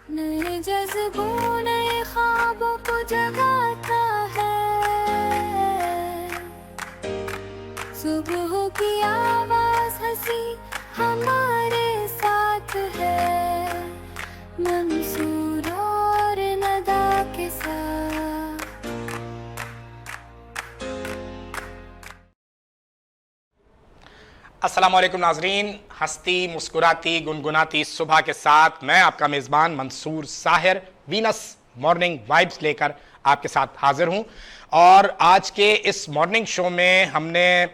نئے جذبوں نئے خوابوں کو جگاتا ہے، صبح کی آواز ہنسی ہمارے ساتھ ہے، منصور اور ندا کے ساتھ۔ السلام علیکم ناظرین، ہستی مسکراتی گنگناتی صبح کے ساتھ میں آپ کا میزبان منصور ساحر وینس مارننگ وائبس لے کر آپ کے ساتھ حاضر ہوں، اور آج کے اس مارننگ شو میں ہم نے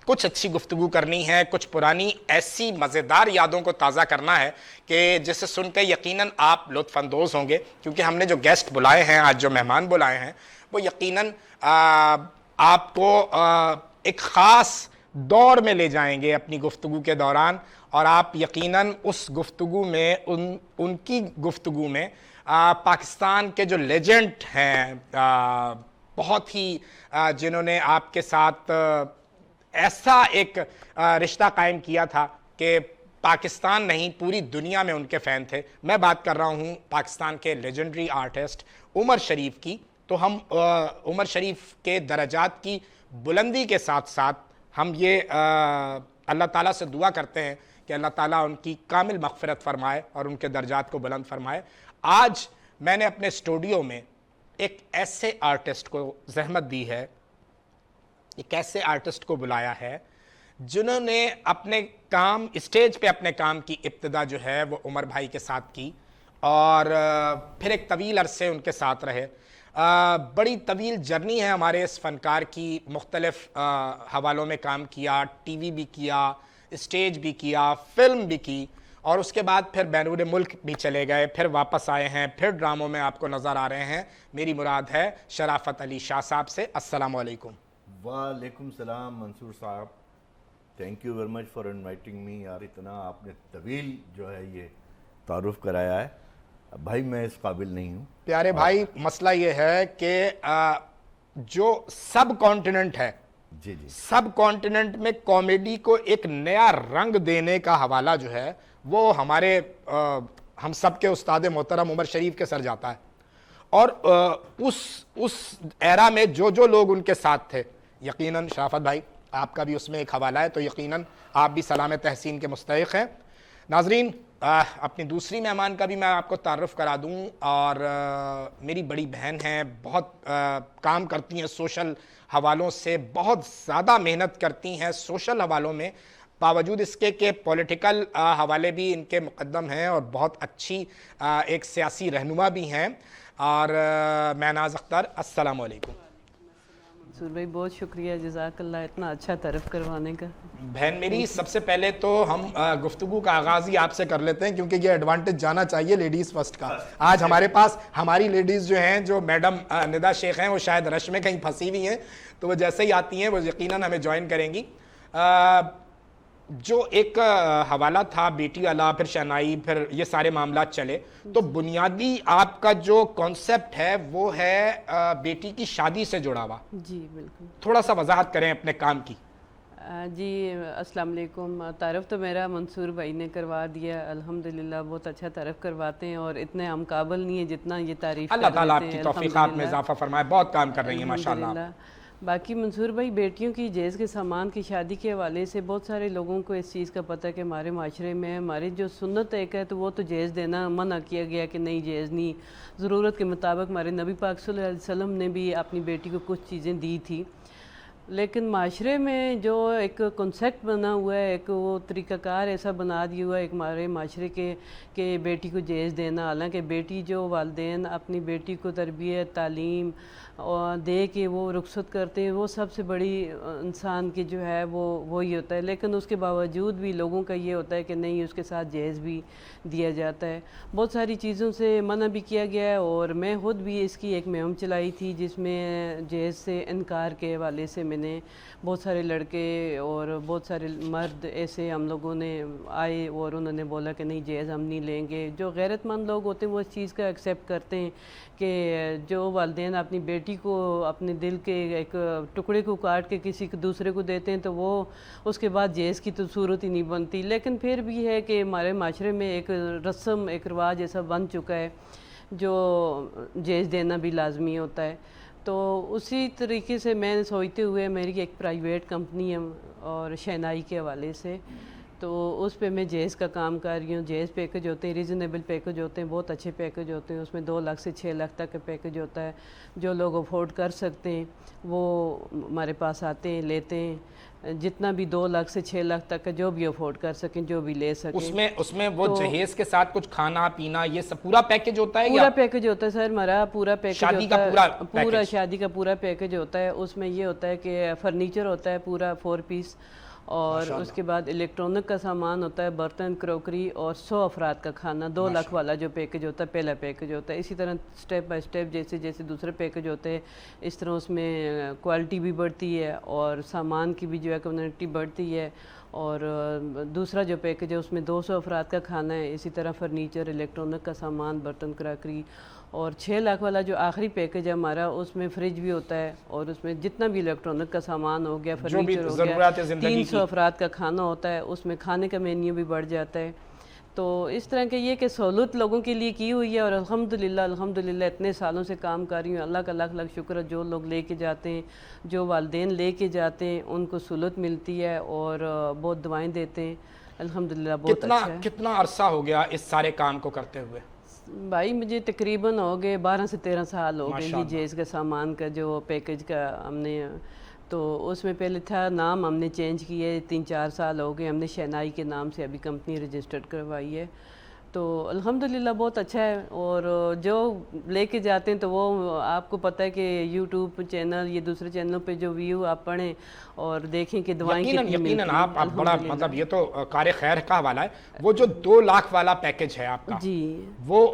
کچھ اچھی گفتگو کرنی ہے، کچھ پرانی ایسی مزیدار یادوں کو تازہ کرنا ہے کہ جسے سن کے یقیناً آپ لطف اندوز ہوں گے، کیونکہ ہم نے جو گیسٹ بلائے ہیں، آج جو مہمان بلائے ہیں، وہ یقیناً آپ کو ایک خاص دور میں لے جائیں گے اپنی گفتگو کے دوران، اور آپ یقیناً اس گفتگو میں ان کی گفتگو میں پاکستان کے جو لیجنڈ ہیں، بہت ہی جنہوں نے آپ کے ساتھ ایسا ایک رشتہ قائم کیا تھا کہ پاکستان نہیں پوری دنیا میں ان کے فین تھے۔ میں بات کر رہا ہوں پاکستان کے لیجنڈری آرٹسٹ عمر شریف کی۔ تو ہم عمر شریف کے درجات کی بلندی کے ساتھ ساتھ ہم یہ اللہ تعالیٰ سے دعا کرتے ہیں کہ اللہ تعالیٰ ان کی کامل مغفرت فرمائے اور ان کے درجات کو بلند فرمائے۔ آج میں نے اپنے اسٹوڈیو میں ایک ایسے آرٹسٹ کو زحمت دی ہے، ایک ایسے آرٹسٹ کو بلایا ہے جنہوں نے اپنے کام اسٹیج پہ اپنے کام کی ابتدا جو ہے وہ عمر بھائی کے ساتھ کی، اور پھر ایک طویل عرصے ان کے ساتھ رہے۔ بڑی طویل جرنی ہے ہمارے اس فنکار کی، مختلف حوالوں میں کام کیا، ٹی وی بھی کیا، اسٹیج بھی کیا، فلم بھی کی، اور اس کے بعد پھر بیرون ملک بھی چلے گئے، پھر واپس آئے ہیں، پھر ڈراموں میں آپ کو نظر آ رہے ہیں۔ میری مراد ہے شرافت علی شاہ صاحب سے۔ السلام علیکم۔ وعلیکم السلام منصور صاحب، thank you very much for inviting me. یار اتنا آپ نے طویل جو ہے یہ تعارف کرایا ہے، بھائی میں اس قابل نہیں ہوں۔ پیارے بھائی، مسئلہ یہ ہے کہ جو سب کانٹیننٹ ہے، جی جی، سب کانٹیننٹ میں کامیڈی کو ایک نیا رنگ دینے کا حوالہ جو ہے وہ ہمارے ہم سب کے استاد محترم عمر شریف کے سر جاتا ہے، اور اس ایرا میں جو لوگ ان کے ساتھ تھے، یقیناً شرافت بھائی آپ کا بھی اس میں ایک حوالہ ہے، تو یقیناً آپ بھی سلام تحسین کے مستحق ہیں۔ ناظرین، اپنی دوسری مہمان کا بھی میں آپ کو تعارف کرا دوں، اور میری بڑی بہن ہیں، بہت کام کرتی ہیں سوشل حوالوں سے، بہت زیادہ محنت کرتی ہیں سوشل حوالوں میں، باوجود اس کے کہ پولیٹیکل حوالے بھی ان کے مقدم ہیں، اور بہت اچھی ایک سیاسی رہنما بھی ہیں، اور مہناز اختر، السلام علیکم۔ منصور بھائی بہت شکریہ، جزاک اللہ اتنا اچھا تعارف کروانے کا۔ بہن میری، سب سے پہلے تو ہم گفتگو کا آغاز ہی آپ سے کر لیتے ہیں، کیونکہ یہ ایڈوانٹیج جانا چاہیے لیڈیز فرسٹ کا۔ آج ہمارے پاس ہماری لیڈیز جو ہیں، جو میڈم ندا شیخ ہیں، وہ شاید رش میں کہیں پھنسی ہوئی ہیں، تو وہ جیسے ہی آتی ہیں وہ یقیناً ہمیں جوائن کریں گی۔ جو ایک حوالہ تھا بیٹی والا، پھر شہنائی، پھر یہ سارے معاملات چلے، تو بنیادی آپ کا جو کانسیپٹ ہے وہ ہے بیٹی کی شادی سے جڑا ہوا۔ جی بالکل، تھوڑا سا وضاحت کریں اپنے کام کی۔ جی السلام علیکم۔ تعارف تو میرا منصور بھائی نے کروا دیا، الحمدللہ بہت اچھا تعارف کرواتے ہیں، اور اتنے ہم قابل نہیں ہیں جتنا یہ تعریف اللہ تعالیٰ آپ کر کی دیتے ہیں، توفیقات میں اضافہ فرمائے، بہت کام کر رہی ہیں ماشاءاللہ۔ الحمدللہ۔ باقی منصور بھائی، بیٹیوں کی جہیز کے سامان کی شادی کے حوالے سے بہت سارے لوگوں کو اس چیز کا پتہ ہے کہ ہمارے معاشرے میں ہماری جو سنت ایک ہے تو وہ تو جہیز دینا منع کیا گیا کہ نہیں، جہیز نہیں۔ ضرورت کے مطابق ہمارے نبی پاک صلی اللہ علیہ وسلم نے بھی اپنی بیٹی کو کچھ چیزیں دی تھی، لیکن معاشرے میں جو ایک کنسیپٹ بنا ہوا ہے، ایک وہ طریقہ کار ایسا بنا دیا ہوا ہے ایک ہمارے معاشرے کے کہ بیٹی کو جہیز دینا، حالانکہ بیٹی جو والدین اپنی بیٹی کو تربیت تعلیم دے کے وہ رخصت کرتے ہیں، وہ سب سے بڑی انسان کی جو ہے وہ وہی ہوتا ہے، لیکن اس کے باوجود بھی لوگوں کا یہ ہوتا ہے کہ نہیں، اس کے ساتھ جہیز بھی دیا جاتا ہے۔ بہت ساری چیزوں سے منع بھی کیا گیا ہے، اور میں خود بھی اس کی ایک مہم چلائی تھی جس میں جہیز سے انکار کے حوالے سے میں نے بہت سارے لڑکے اور بہت سارے مرد ایسے ہم لوگوں نے آئے اور انہوں نے بولا کہ نہیں جہیز ہم نہیں لیں گے. جو غیرت مند لوگ ہوتے ہیں وہ اس چیز کا ایکسیپٹ کرتے ہیں کہ جو والدین اپنی بیٹی کو اپنے دل کے ایک ٹکڑے کو کاٹ کے کسی دوسرے کو دیتے ہیں تو وہ اس کے بعد جہیز کی تو صورت ہی نہیں بنتی. لیکن پھر بھی ہے کہ ہمارے معاشرے میں ایک رسم ایک رواج ایسا بن چکا ہے جو جہیز دینا بھی لازمی ہوتا ہے. تو اسی طریقے سے میں سوچتے ہوئے میری ایک پرائیویٹ کمپنی ہے اور شہنائی کے حوالے سے تو اس پہ میں جہیز کا کام کر رہی ہوں. جہیز پیکج ہوتے ہیں, ریزنیبل پیکج ہوتے ہیں, بہت اچھے پیکج ہوتے ہیں. اس میں 2 لاکھ سے 6 لاکھ تک کا پیکج ہوتا ہے. جو لوگ افورڈ کر سکتے ہیں وہ ہمارے پاس آتے ہیں, لیتے ہیں. جتنا بھی 2 لاکھ سے 6 لاکھ تک کا جو بھی افورڈ کر سکیں, جو بھی لے سکیں. اس میں وہ جہیز کے ساتھ کچھ کھانا پینا یہ سب پورا پیکج ہوتا ہے؟ پورا پیکج ہوتا ہے سر, ہمارا پورا پیکج شادی ہوتا کا ہے. پورا پورا شادی کا پورا پیکج ہوتا ہے. اس میں یہ ہوتا ہے کہ فرنیچر ہوتا ہے پورا 4 پیس, اور اس کے بعد الیکٹرانک کا سامان ہوتا ہے, برتن, کروکری, اور 100 افراد کا کھانا. 2 لاکھ والا جو پیکج ہوتا ہے پہلا پیکج ہوتا ہے. اسی طرح سٹیپ بائی سٹیپ جیسے جیسے دوسرے پیکج ہوتے ہیں اس طرح اس میں کوالٹی بھی بڑھتی ہے اور سامان کی بھی جو ہے کمیونٹی بڑھتی ہے. اور دوسرا جو پیکج ہے اس میں 200 افراد کا کھانا ہے. اسی طرح فرنیچر, الیکٹرانک کا سامان, برتن, کراکری. اور 6 لاکھ والا جو آخری پیکج ہے ہمارا اس میں فریج بھی ہوتا ہے اور اس میں جتنا بھی الیکٹرانک کا سامان ہو گیا, فرنیچر ہو گیا, 300 افراد کا کھانا ہوتا ہے. اس میں کھانے کا مینیو بھی بڑھ جاتا ہے. تو اس طرح کے یہ کہ سہولت لوگوں کے لیے کی ہوئی ہے اور الحمدللہ اتنے سالوں سے کام کر رہی ہوں. اللہ کا لاکھ لاکھ شکر ہے. جو لوگ لے کے جاتے ہیں, جو والدین لے کے جاتے ہیں ان کو سہولت ملتی ہے اور بہت دعائیں دیتے ہیں. الحمدللہ بہت اچھا ہے. کتنا عرصہ ہو گیا اس سارے کام کو کرتے ہوئے؟ بھائی مجھے تقریباً ہو گئے 12 سے 13 سال ہو گئے یہ جہیز کا سامان کا جو پیکج کا ہم نے. تو اس میں پہلے تھا نام ہم نے چینج کیا ہے, 3-4 سال ہو گئے. ہم نے شہنائی کے نام سے ابھی کمپنی رجسٹرڈ کروائی ہے. تو الحمدللہ بہت اچھا ہے. اور جو لے کے جاتے ہیں تو وہ آپ کو پتہ ہے کہ یوٹیوب چینل یہ دوسرے چینلوں پہ جو ویو آپ پڑھیں اور دیکھیں کہ دعائیں کتنی ملتی ہیں. یقیناً آپ بڑا مطلب یہ تو کار خیر کا حوالہ ہے. وہ جو 2 لاکھ والا پیکج ہے آپ کا, جی وہ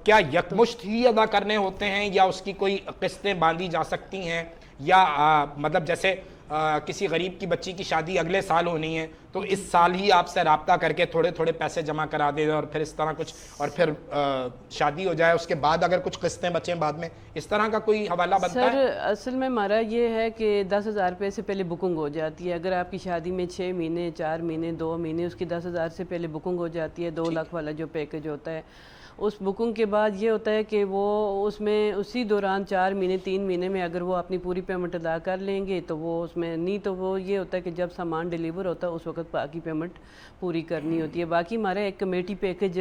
کیا یکمشت ہی ادا کرنے ہوتے ہیں یا اس کی کوئی قسطیں باندھی جا سکتی ہیں, یا مطلب جیسے کسی غریب کی بچی کی شادی اگلے سال ہونی ہے تو اس سال ہی آپ سے رابطہ کر کے تھوڑے تھوڑے پیسے جمع کرا دے اور پھر اس طرح کچھ, اور پھر شادی ہو جائے اس کے بعد اگر کچھ قسطیں بچیں بعد میں, اس طرح کا کوئی حوالہ بنتا ہے؟ سر اصل میں ہمارا یہ ہے کہ 10,000 روپے سے پہلے بکنگ ہو جاتی ہے. اگر آپ کی شادی میں 6 مہینے 4 مہینے 2 مہینے اس کی 10,000 سے پہلے بکنگ ہو جاتی ہے. 2 لاکھ والا جو پیکج ہوتا ہے اس بکنگ کے بعد یہ ہوتا ہے کہ وہ اس میں اسی دوران 4 مہینے 3 مہینے میں اگر وہ اپنی پوری پیمنٹ ادا کر لیں گے تو وہ اس میں, نہیں تو وہ یہ ہوتا ہے کہ جب سامان ڈیلیور ہوتا ہے اس وقت باقی پیمنٹ پوری کرنی ہوتی ہے. باقی ہمارا ایک کمیٹی پیکج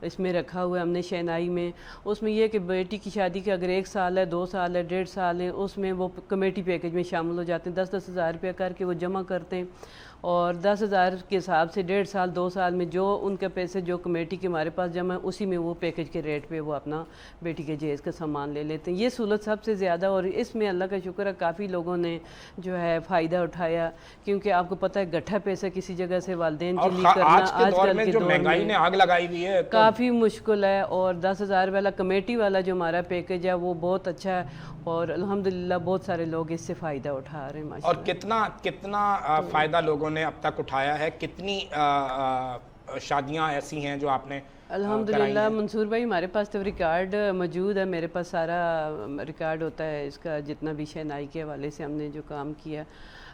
اس میں رکھا ہوا ہے ہم نے شہنائی میں. اس میں یہ کہ بیٹی کی شادی کے اگر 1 سال ہے 2 سال ہے 1.5 سال ہے اس میں وہ کمیٹی پیکج میں شامل ہو جاتے ہیں. 10-10 ہزار روپیہ کر کے وہ جمع کرتے ہیں اور 10,000 کے حساب سے 1.5 سال 2 سال میں جو ان کے پیسے جو کمیٹی کے ہمارے پاس جمع ہے اسی میں وہ پیکج کے ریٹ پہ وہ اپنا بیٹی کے جہیز کا سامان لے لیتے ہیں. یہ سہولت سب سے زیادہ, اور اس میں اللہ کا شکر ہے کافی لوگوں نے جو ہے فائدہ اٹھایا, کیونکہ آپ کو پتہ ہے گٹھا پیسہ کسی جگہ سے والدین کے لیے کرنا آج کے دور میں جو مہنگائی نے آگ لگائی ہوئی ہے کافی مشکل ہے. اور 10,000 والا کمیٹی والا جو ہمارا پیکج ہے وہ بہت اچھا ہے اور الحمدللہ بہت سارے لوگ اس سے فائدہ اٹھا رہے ہیں. اور کتنا فائدہ لوگوں نے اب تک اٹھایا ہے؟ کتنی شادیاں ایسی ہیں جو آپ نے الحمدللہ منصور بھائی ہمارے پاس تو ریکارڈ موجود ہے. میرے پاس سارا ریکارڈ ہوتا ہے اس کا, جتنا بھی شہنائی کے حوالے سے ہم نے جو کام کیا,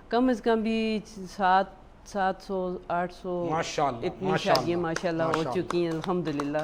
کم از کم بھی 700-800 اتنی شادیاں ماشاءاللہ ہو چکی ہیں الحمدللہ.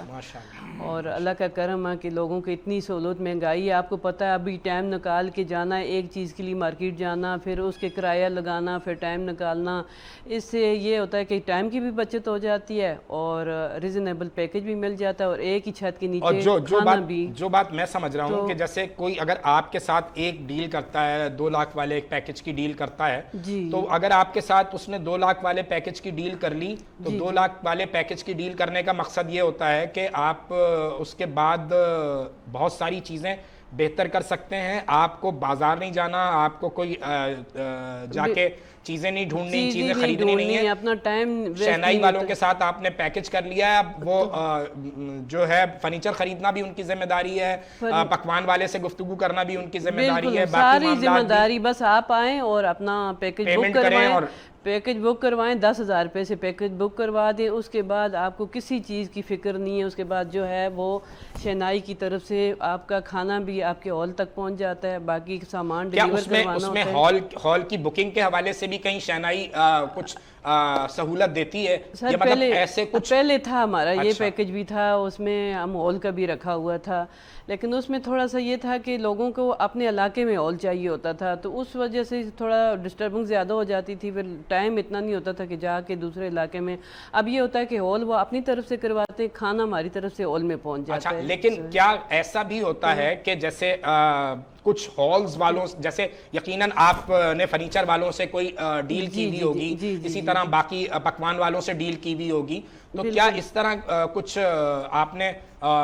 اور اللہ کا کرم ہے کہ لوگوں کی اتنی سہولت, مہنگائی ہے آپ کو پتہ ہے. ابھی ٹائم نکال کے جانا ہے ایک چیز کے لیے مارکیٹ جانا, پھر اس کے کرایہ لگانا, پھر ٹائم نکالنا, اس سے یہ ہوتا ہے کہ ٹائم کی بھی بچت ہو جاتی ہے اور ریزنیبل پیکج بھی مل جاتا ہے اور ایک ہی چھت کے نیچے کھانا بھی. جو بات میں سمجھ رہا ہوں کہ جیسے کوئی اگر آپ کے ساتھ ایک ڈیل کرتا ہے 2 لاکھ والے ایک پیکج کی ڈیل کرتا ہے, تو اگر آپ کے ساتھ اس نے 2 لاکھ والے پیکج کی ڈیل کر لی تو 2 لاکھ والے پیکج کی ڈیل کرنے کا مقصد یہ ہوتا ہے کہ آپ اس کے بعد بہت ساری چیزیں بہتر کر سکتے ہیں. آپ کو بازار نہیں جانا, آپ کو کوئی جا کے چیزیں نہیں ڈھونڈنی، چیزیں چیزیں نہیں خریدنی نہیں ڈھونڈنی، ہیں، اپنا ٹائم شہنائی والوں کے ساتھ آپ نے پیکج کر لیا ہے، اب وہ جو ہے فرنیچر خریدنا بھی ان کی ذمہ داری ہے، پکوان والے سے گفتگو کرنا بھی ان کی ذمہ داری ہے، بالکل باقی ساری ذمہ معاملات بھی داری بس آپ آئیں اور اپنا پیکج بک پیمنٹ کریں کروائیں، اور پیکج بک کروائیں، 10,000 روپے سے پیکج بک کروا دیں، اس کے بعد آپ کو کسی چیز کی فکر نہیں ہے، اس کے بعد جو ہے وہ شہنائی کی طرف سے آپ کا کھانا بھی آپ کے ہال تک پہنچ جاتا ہے، باقی سامان کیا ڈیلیور اس میں کروانا ہوتا ہے۔ ہال کی بکنگ کے حوالے سے بھی کہیں شہنائی کچھ سہولت دیتی ہے؟ سر یہ مطلب پہلے ایسے کچھ پہلے تھا ہمارا یہ اچھا۔ پیکج بھی تھا، اس میں ہم ہال کا بھی رکھا ہوا تھا، لیکن اس میں تھوڑا سا یہ تھا کہ لوگوں کو اپنے علاقے میں ہال چاہیے ہوتا تھا، تو اس وجہ سے تھوڑا ڈسٹربنس زیادہ ہو جاتی تھی، پھر ٹائم اتنا نہیں ہوتا تھا کہ جا کے دوسرے علاقے میں۔ اب یہ ہوتا ہے کہ ہال وہ اپنی طرف سے کرواتے ہیں، کھانا ہماری طرف سے ہال میں پہنچ جاتا اچھا، ہے۔ لیکن کیا ایسا بھی ہوتا ہے کہ جیسے کچھ ہالز والوں جیسے یقیناً آپ نے فرنیچر والوں سے کوئی ڈیل کی ہوئی ہوگی، اسی طرح باقی پکوان والوں سے ڈیل کی ہوئی ہوگی، تو کیا اس طرح کچھ آپ نے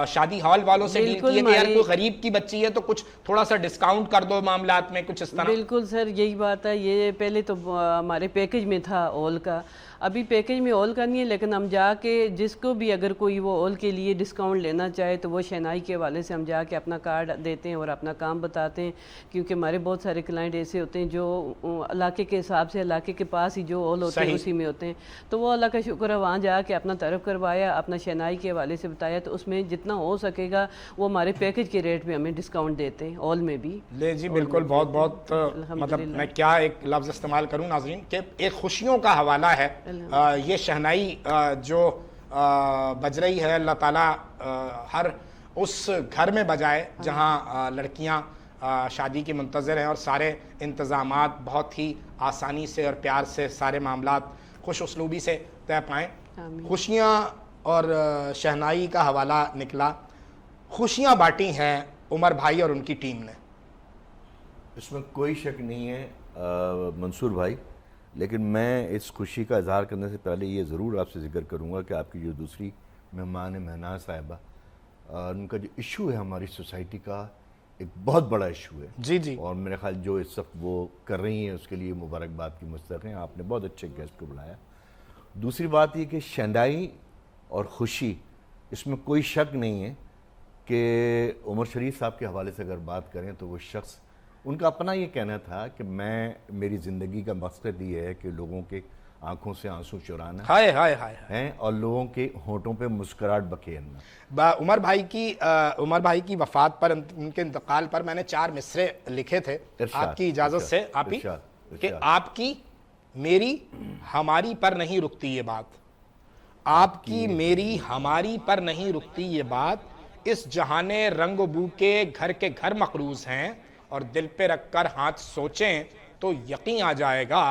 شادی ہال والوں سے ڈیل کی ہے کہ یار کوئی غریب کی بچی ہے تو کچھ تھوڑا سا ڈسکاؤنٹ کر دو معاملات میں، کچھ اس طرح؟ بالکل سر یہی بات ہے، یہ پہلے تو ہمارے پیکج میں تھا ہال کا، ابھی پیکج میں ہال کا نہیں ہے، لیکن ہم جا کے جس کو بھی اگر کوئی وہ ہال کے لیے ڈسکاؤنٹ لینا چاہے تو وہ شہنائی کے حوالے سے ہم جا کے اپنا کارڈ دیتے ہیں اور اپنا کام بتاتے ہیں، کیونکہ ہمارے بہت سارے کلائنٹ ایسے ہوتے ہیں جو علاقے کے حساب سے علاقے کے پاس ہی جو ہال ہوتے ہیں اسی میں ہوتے ہیں، تو وہ اللہ کا شکر ہے وہاں جا کے اپنا تعارف کروایا، اپنا شہنائی کے حوالے سے بتایا، تو اس میں جتنا ہو سکے گا وہ ہمارے پیکج کے ریٹ میں ہمیں ڈسکاؤنٹ دیتے ہیں ہال میں بھی۔ لے جی بالکل، بہت بہت مطلب میں کیا ایک لفظ استعمال کروں ناظرین کہ ایک خوشیوں کا حوالہ ہے یہ شہنائی جو بج رہی ہے، اللہ تعالیٰ ہر اس گھر میں بجائے جہاں لڑکیاں شادی کی منتظر ہیں اور سارے انتظامات بہت ہی آسانی سے اور پیار سے سارے معاملات خوش اسلوبی سے طے پائیں۔ خوشیاں اور شہنائی کا حوالہ نکلا، خوشیاں بانٹی ہیں عمر بھائی اور ان کی ٹیم نے، اس میں کوئی شک نہیں ہے منصور بھائی، لیکن میں اس خوشی کا اظہار کرنے سے پہلے یہ ضرور آپ سے ذکر کروں گا کہ آپ کی جو دوسری مہمان مہناز صاحبہ، ان کا جو ایشو ہے ہماری سوسائٹی کا ایک بہت بڑا ایشو ہے جی جی، اور میرے خیال جو اس وقت وہ کر رہی ہیں اس کے لیے مبارکباد کی مستحق ہیں، آپ نے بہت اچھے گیسٹ کو بلایا۔ دوسری بات یہ کہ شہنائی اور خوشی، اس میں کوئی شک نہیں ہے کہ عمر شریف صاحب کے حوالے سے اگر بات کریں تو وہ شخص، ان کا اپنا یہ کہنا تھا کہ میری زندگی کا مقصد یہ ہے کہ لوگوں کے آنکھوں سے آنسو چرانا ہائے ہائے ہائے ہے اور لوگوں کے ہونٹوں پہ مسکراہٹ بکھیرنا۔ عمر بھائی کی وفات پر، ان کے انتقال پر میں نے 4 مصرے لکھے تھے آپ کی اجازت سے، آپ ہی کہ آپ کی میری ہماری پر نہیں رکتی یہ بات، آپ کی میری ہماری پر نہیں رکتی یہ بات، اس جہانے رنگ و بو کے گھر مقروض ہیں، اور دل پہ رکھ کر ہاتھ سوچیں تو یقین آ جائے گا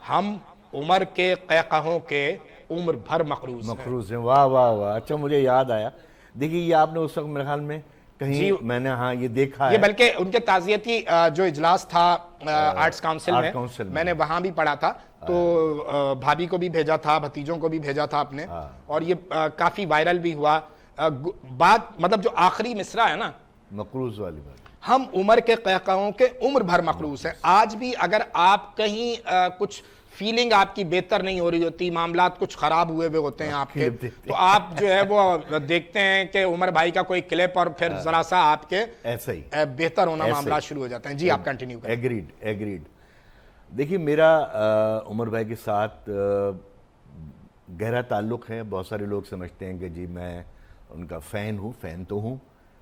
ہم عمر کے قہقہوں کے عمر بھر مقروض ہیں۔ واہ واہ واہ، اچھا مجھے یاد آیا، دیکھیے یہ آپ نے اس وقت میرے خیال میں کہیں میں نے ہاں یہ دیکھا ہے، یہ بلکہ ان کے تعزیتی جو اجلاس تھا آرٹس کاؤنسل میں نے وہاں بھی پڑھا تھا، تو بھابھی کو بھی بھیجا تھا، بھتیجوں کو بھی بھیجا تھا آپ نے، اور یہ کافی وائرل بھی ہوا بات، مطلب جو آخری مصرع ہے نا مقروض والی بات، ہم عمر کے قہقہوں کے عمر بھر مقروض ہیں۔ آج بھی اگر آپ کہیں کچھ فیلنگ آپ کی بہتر نہیں ہو رہی ہوتی، معاملات کچھ خراب ہوئے ہوتے ہیں آپ کے، تو آپ جو ہے وہ دیکھتے ہیں کہ عمر بھائی کا کوئی کلپ اور پھر ذرا سا آپ کے ایسا ہی بہتر ہونا معاملات شروع ہو جاتے ہیں۔ جی آپ کنٹینیو کریں۔ ایگریڈ۔ دیکھیے میرا عمر بھائی کے ساتھ گہرا تعلق ہے، بہت سارے لوگ سمجھتے ہیں کہ جی میں ان کا فین تو ہوں،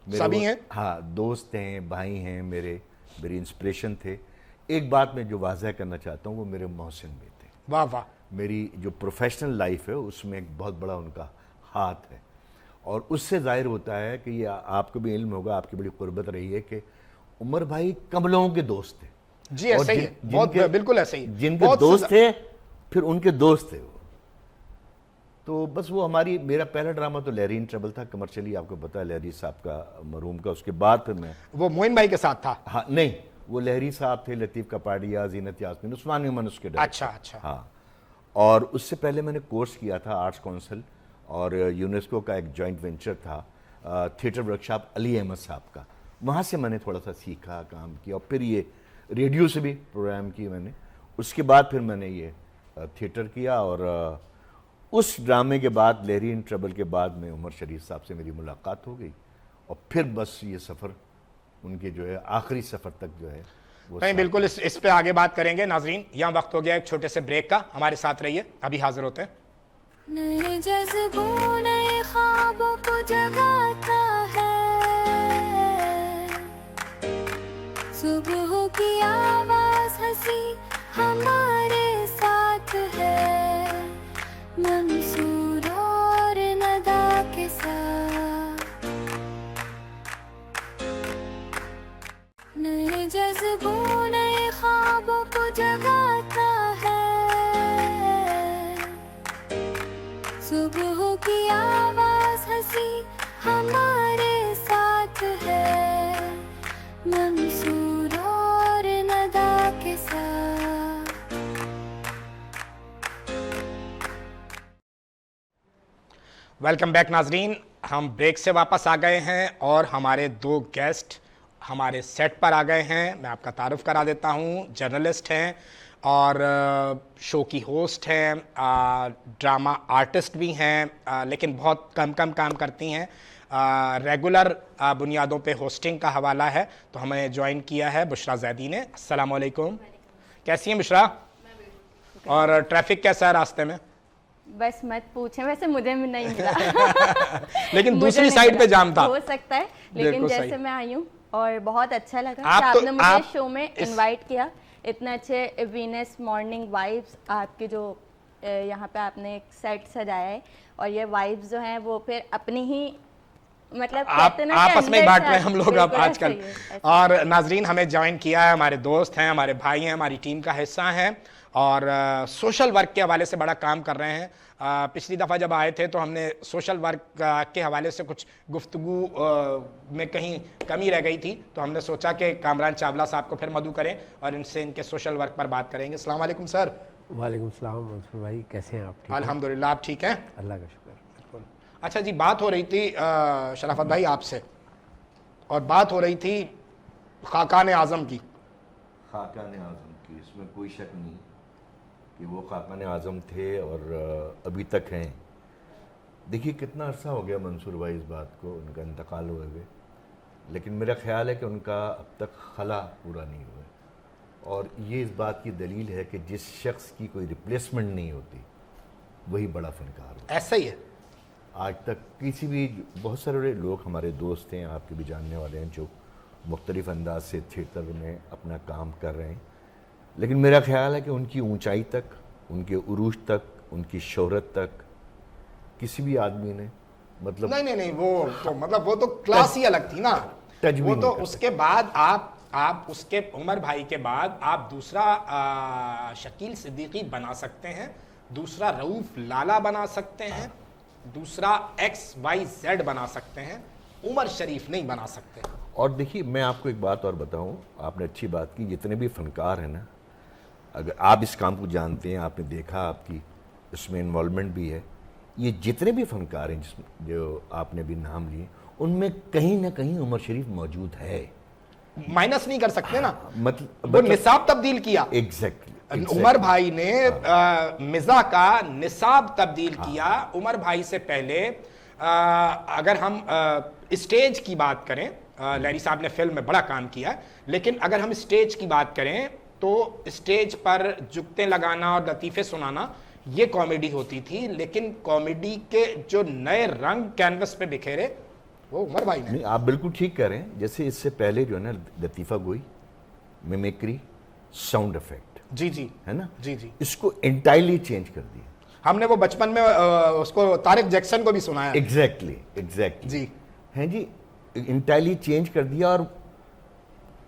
سبھی ہیں، ہاں دوست ہیں، بھائی ہیں، میری انسپریشن تھے۔ ایک بات میں جو واضح کرنا چاہتا ہوں وہ میرے محسن بھی تھے، واہ واہ، میری جو پروفیشنل لائف ہے اس میں ایک بہت بڑا ان کا ہاتھ ہے، اور اس سے ظاہر ہوتا ہے کہ یہ آپ کو بھی علم ہوگا، آپ کی بڑی قربت رہی ہے کہ عمر بھائی کم لوگوں کے دوست تھے، جی ایسے ہی ہے، بہت بالکل ایسے ہی، جن کے دوست تھے پھر ان کے دوست تھے وہ، تو بس وہ میرا پہلا ڈرامہ تو لہرین ٹریبل تھا کمرشلی، آپ کو پتا ہے لہری صاحب کا مرحوم کا، اس کے بعد پھر میں وہ موین بھائی کے ساتھ تھا، ہاں نہیں وہ لہری صاحب تھے، لطیف کپاڈیا، زینت یاسمین، عثمان یمن اس کے ڈائریکٹر، اچھا ہاں، اور اس سے پہلے میں نے کورس کیا تھا آرٹس کونسل اور یونیسکو کا ایک جوائنٹ وینچر تھا تھیٹر ورکشاپ علی احمد صاحب کا، وہاں سے میں نے تھوڑا سا سیکھا، کام کیا، اور پھر یہ ریڈیو سے بھی پروگرام کی میں نے، اس کے بعد پھر میں نے یہ تھیٹر کیا، اور اس ڈرامے کے بعد لیری ان ٹربل کے بعد میں عمر شریف صاحب سے میری ملاقات ہو گئی، اور پھر بس یہ سفر ان کے جو ہے آخری سفر تک جو ہے وہ نہیں بالکل اس پہ آگے بات کریں گے. ناظرین یہاں وقت ہو گیا ایک چھوٹے سے بریک کا، ہمارے ساتھ رہیے، ابھی حاضر ہوتے ہیں. نئے جذبوں نئے خوابوں کو جگاتا ہے، صبح کی آواز ہنسی ہمارے ساتھ ہے، منصور اور ندا کے ساتھ. نئے جذبوں نئے خوابوں کو جگاتا ہے، صبح کی آواز ہنسی ہمارے ساتھ ہے، منصور اور ندا کے ساتھ. ویلکم بیک ناظرین، ہم بریک سے واپس آ گئے ہیں اور ہمارے دو گیسٹ ہمارے سیٹ پر آ گئے ہیں. میں آپ کا تعارف کرا دیتا ہوں. جرنلسٹ ہیں اور شو کی ہوسٹ ہیں، ڈرامہ آرٹسٹ بھی ہیں، لیکن بہت کم کام کرتی ہیں. ریگولر بنیادوں پہ ہوسٹنگ کا حوالہ ہے. تو ہمیں جوائن کیا ہے بشرا زیدی نے. السلام علیکم. کیسی ہیں بشرا؟ اور ٹریفک کیسا ہے راستے میں؟ بس مت پوچھیں، ویسے مجھے بھی نہیں ملا لیکن دوسری سائڈ پہ جام تھا. ہو سکتا ہے، لیکن بالکل جیسے صحیح. میں آئی ہوں اور بہت اچھا لگا آپ کہ تو- آپ نے مجھے آپ شو میں اس- انوائٹ کیا. اتنے اچھے وینس مارننگ وائبس آپ کے جو یہاں پہ آپ نے ایک سیٹ سجایا ہے، اور یہ وائبس جو ہیں وہ پھر اپنی ہی مطلب کہتے ہیں نا کہ آپس میں ہی اندر بانٹ سے رہے ہیں ہم لوگ اب بالکل آج کل. ایسے ہی ہے. اور ناظرین ہمیں جوائن کیا ہے، ہمارے دوست ہیں، ہمارے بھائی ہیں، ہماری ٹیم کا حصہ ہیں، اور سوشل ورک کے حوالے سے بڑا کام کر رہے ہیں. پچھلی دفعہ جب آئے تھے تو ہم نے سوشل ورک کے حوالے سے کچھ گفتگو میں کہیں کمی رہ گئی تھی، تو ہم نے سوچا کہ کامران چاولہ صاحب کو پھر مدعو کریں اور ان سے ان کے سوشل ورک پر بات کریں گے. السلام علیکم سر. وعلیکم السلام منصور بھائی، کیسے ہیں آپ؟ ٹھیک ہیں؟ الحمدللہ، آپ ٹھیک ہیں؟ اللہ کا شکر. اچھا جی، بات ہو رہی تھی شرافت بھائی آپ سے، اور بات ہو رہی تھی خاقان اعظم کی. خاقان اعظم کی اس میں کوئی شک نہیں کہ وہ خاقان اعظم تھے اور ابھی تک ہیں. دیکھیے کتنا عرصہ ہو گیا منصور بھائی اس بات کو، ان کا انتقال ہوئے ہوئے، لیکن میرا خیال ہے کہ ان کا اب تک خلا پورا نہیں ہوا ہے. اور یہ اس بات کی دلیل ہے کہ جس شخص کی کوئی ریپلیسمنٹ نہیں ہوتی وہی بڑا فنکار ہوتا ہے. ایسا ہی ہے. آج تک کسی بھی، بہت سارے لوگ ہمارے دوست ہیں، آپ کے بھی جاننے والے ہیں، جو مختلف انداز سے تھیٹر میں اپنا کام کر رہے ہیں، لیکن میرا خیال ہے کہ ان کی اونچائی تک، ان کے عروج تک، ان کی شہرت تک کسی بھی آدمی نے مطلب نہیں وہ تو مطلب وہ تو کلاس ہی الگ تھی نا. ٹچ بھی وہ نہیں تو کر اس کے بعد آپ اس کے عمر بھائی کے بعد آپ دوسرا شکیل صدیقی بنا سکتے ہیں، دوسرا رؤوف لالا بنا سکتے ہیں، دوسرا ایکس وائی زیڈ بنا سکتے ہیں، عمر شریف نہیں بنا سکتے. اور دیکھیے میں آپ کو ایک بات اور بتاؤں، آپ نے اچھی بات کی، جتنے بھی فنکار ہیں نا، اگر آپ اس کام کو جانتے ہیں، آپ نے دیکھا، آپ کی اس میں انوالومنٹ بھی ہے، یہ جتنے بھی فنکار ہیں جو آپ نے بھی نام لیے، ان میں کہیں نہ کہیں عمر شریف موجود ہے. مائنس نہیں کر سکتے نا. مطلب وہ نصاب تبدیل کیا. ایگزیکٹلی عمر بھائی نے مزاح کا نصاب تبدیل کیا. عمر بھائی سے پہلے اگر ہم اسٹیج کی بات کریں، لیری صاحب نے فلم میں بڑا کام کیا، لیکن اگر ہم اسٹیج کی بات کریں تو اسٹیج پر جگتے لگانا اور لطیفے سنانا یہ کامیڈی ہوتی تھی، لیکن کامیڈی کے جو نئے رنگ کینوس پہ بکھیرے وہ عمر بھائی نے. نہیں، آپ بالکل ٹھیک کہہ رہے ہیں. جیسے اس سے پہلے جو ہے نا لطیفہ گوئی، میمیکری، ساؤنڈ افیکٹ، جی ہے نا، جی اس کو انٹائرلی چینج کر دیا. ہم نے وہ بچپن میں اس کو طارق جیکسن کو بھی سنایا. ایگزیکٹلی جی ہیں جی، انٹائرلی چینج کر دیا. اور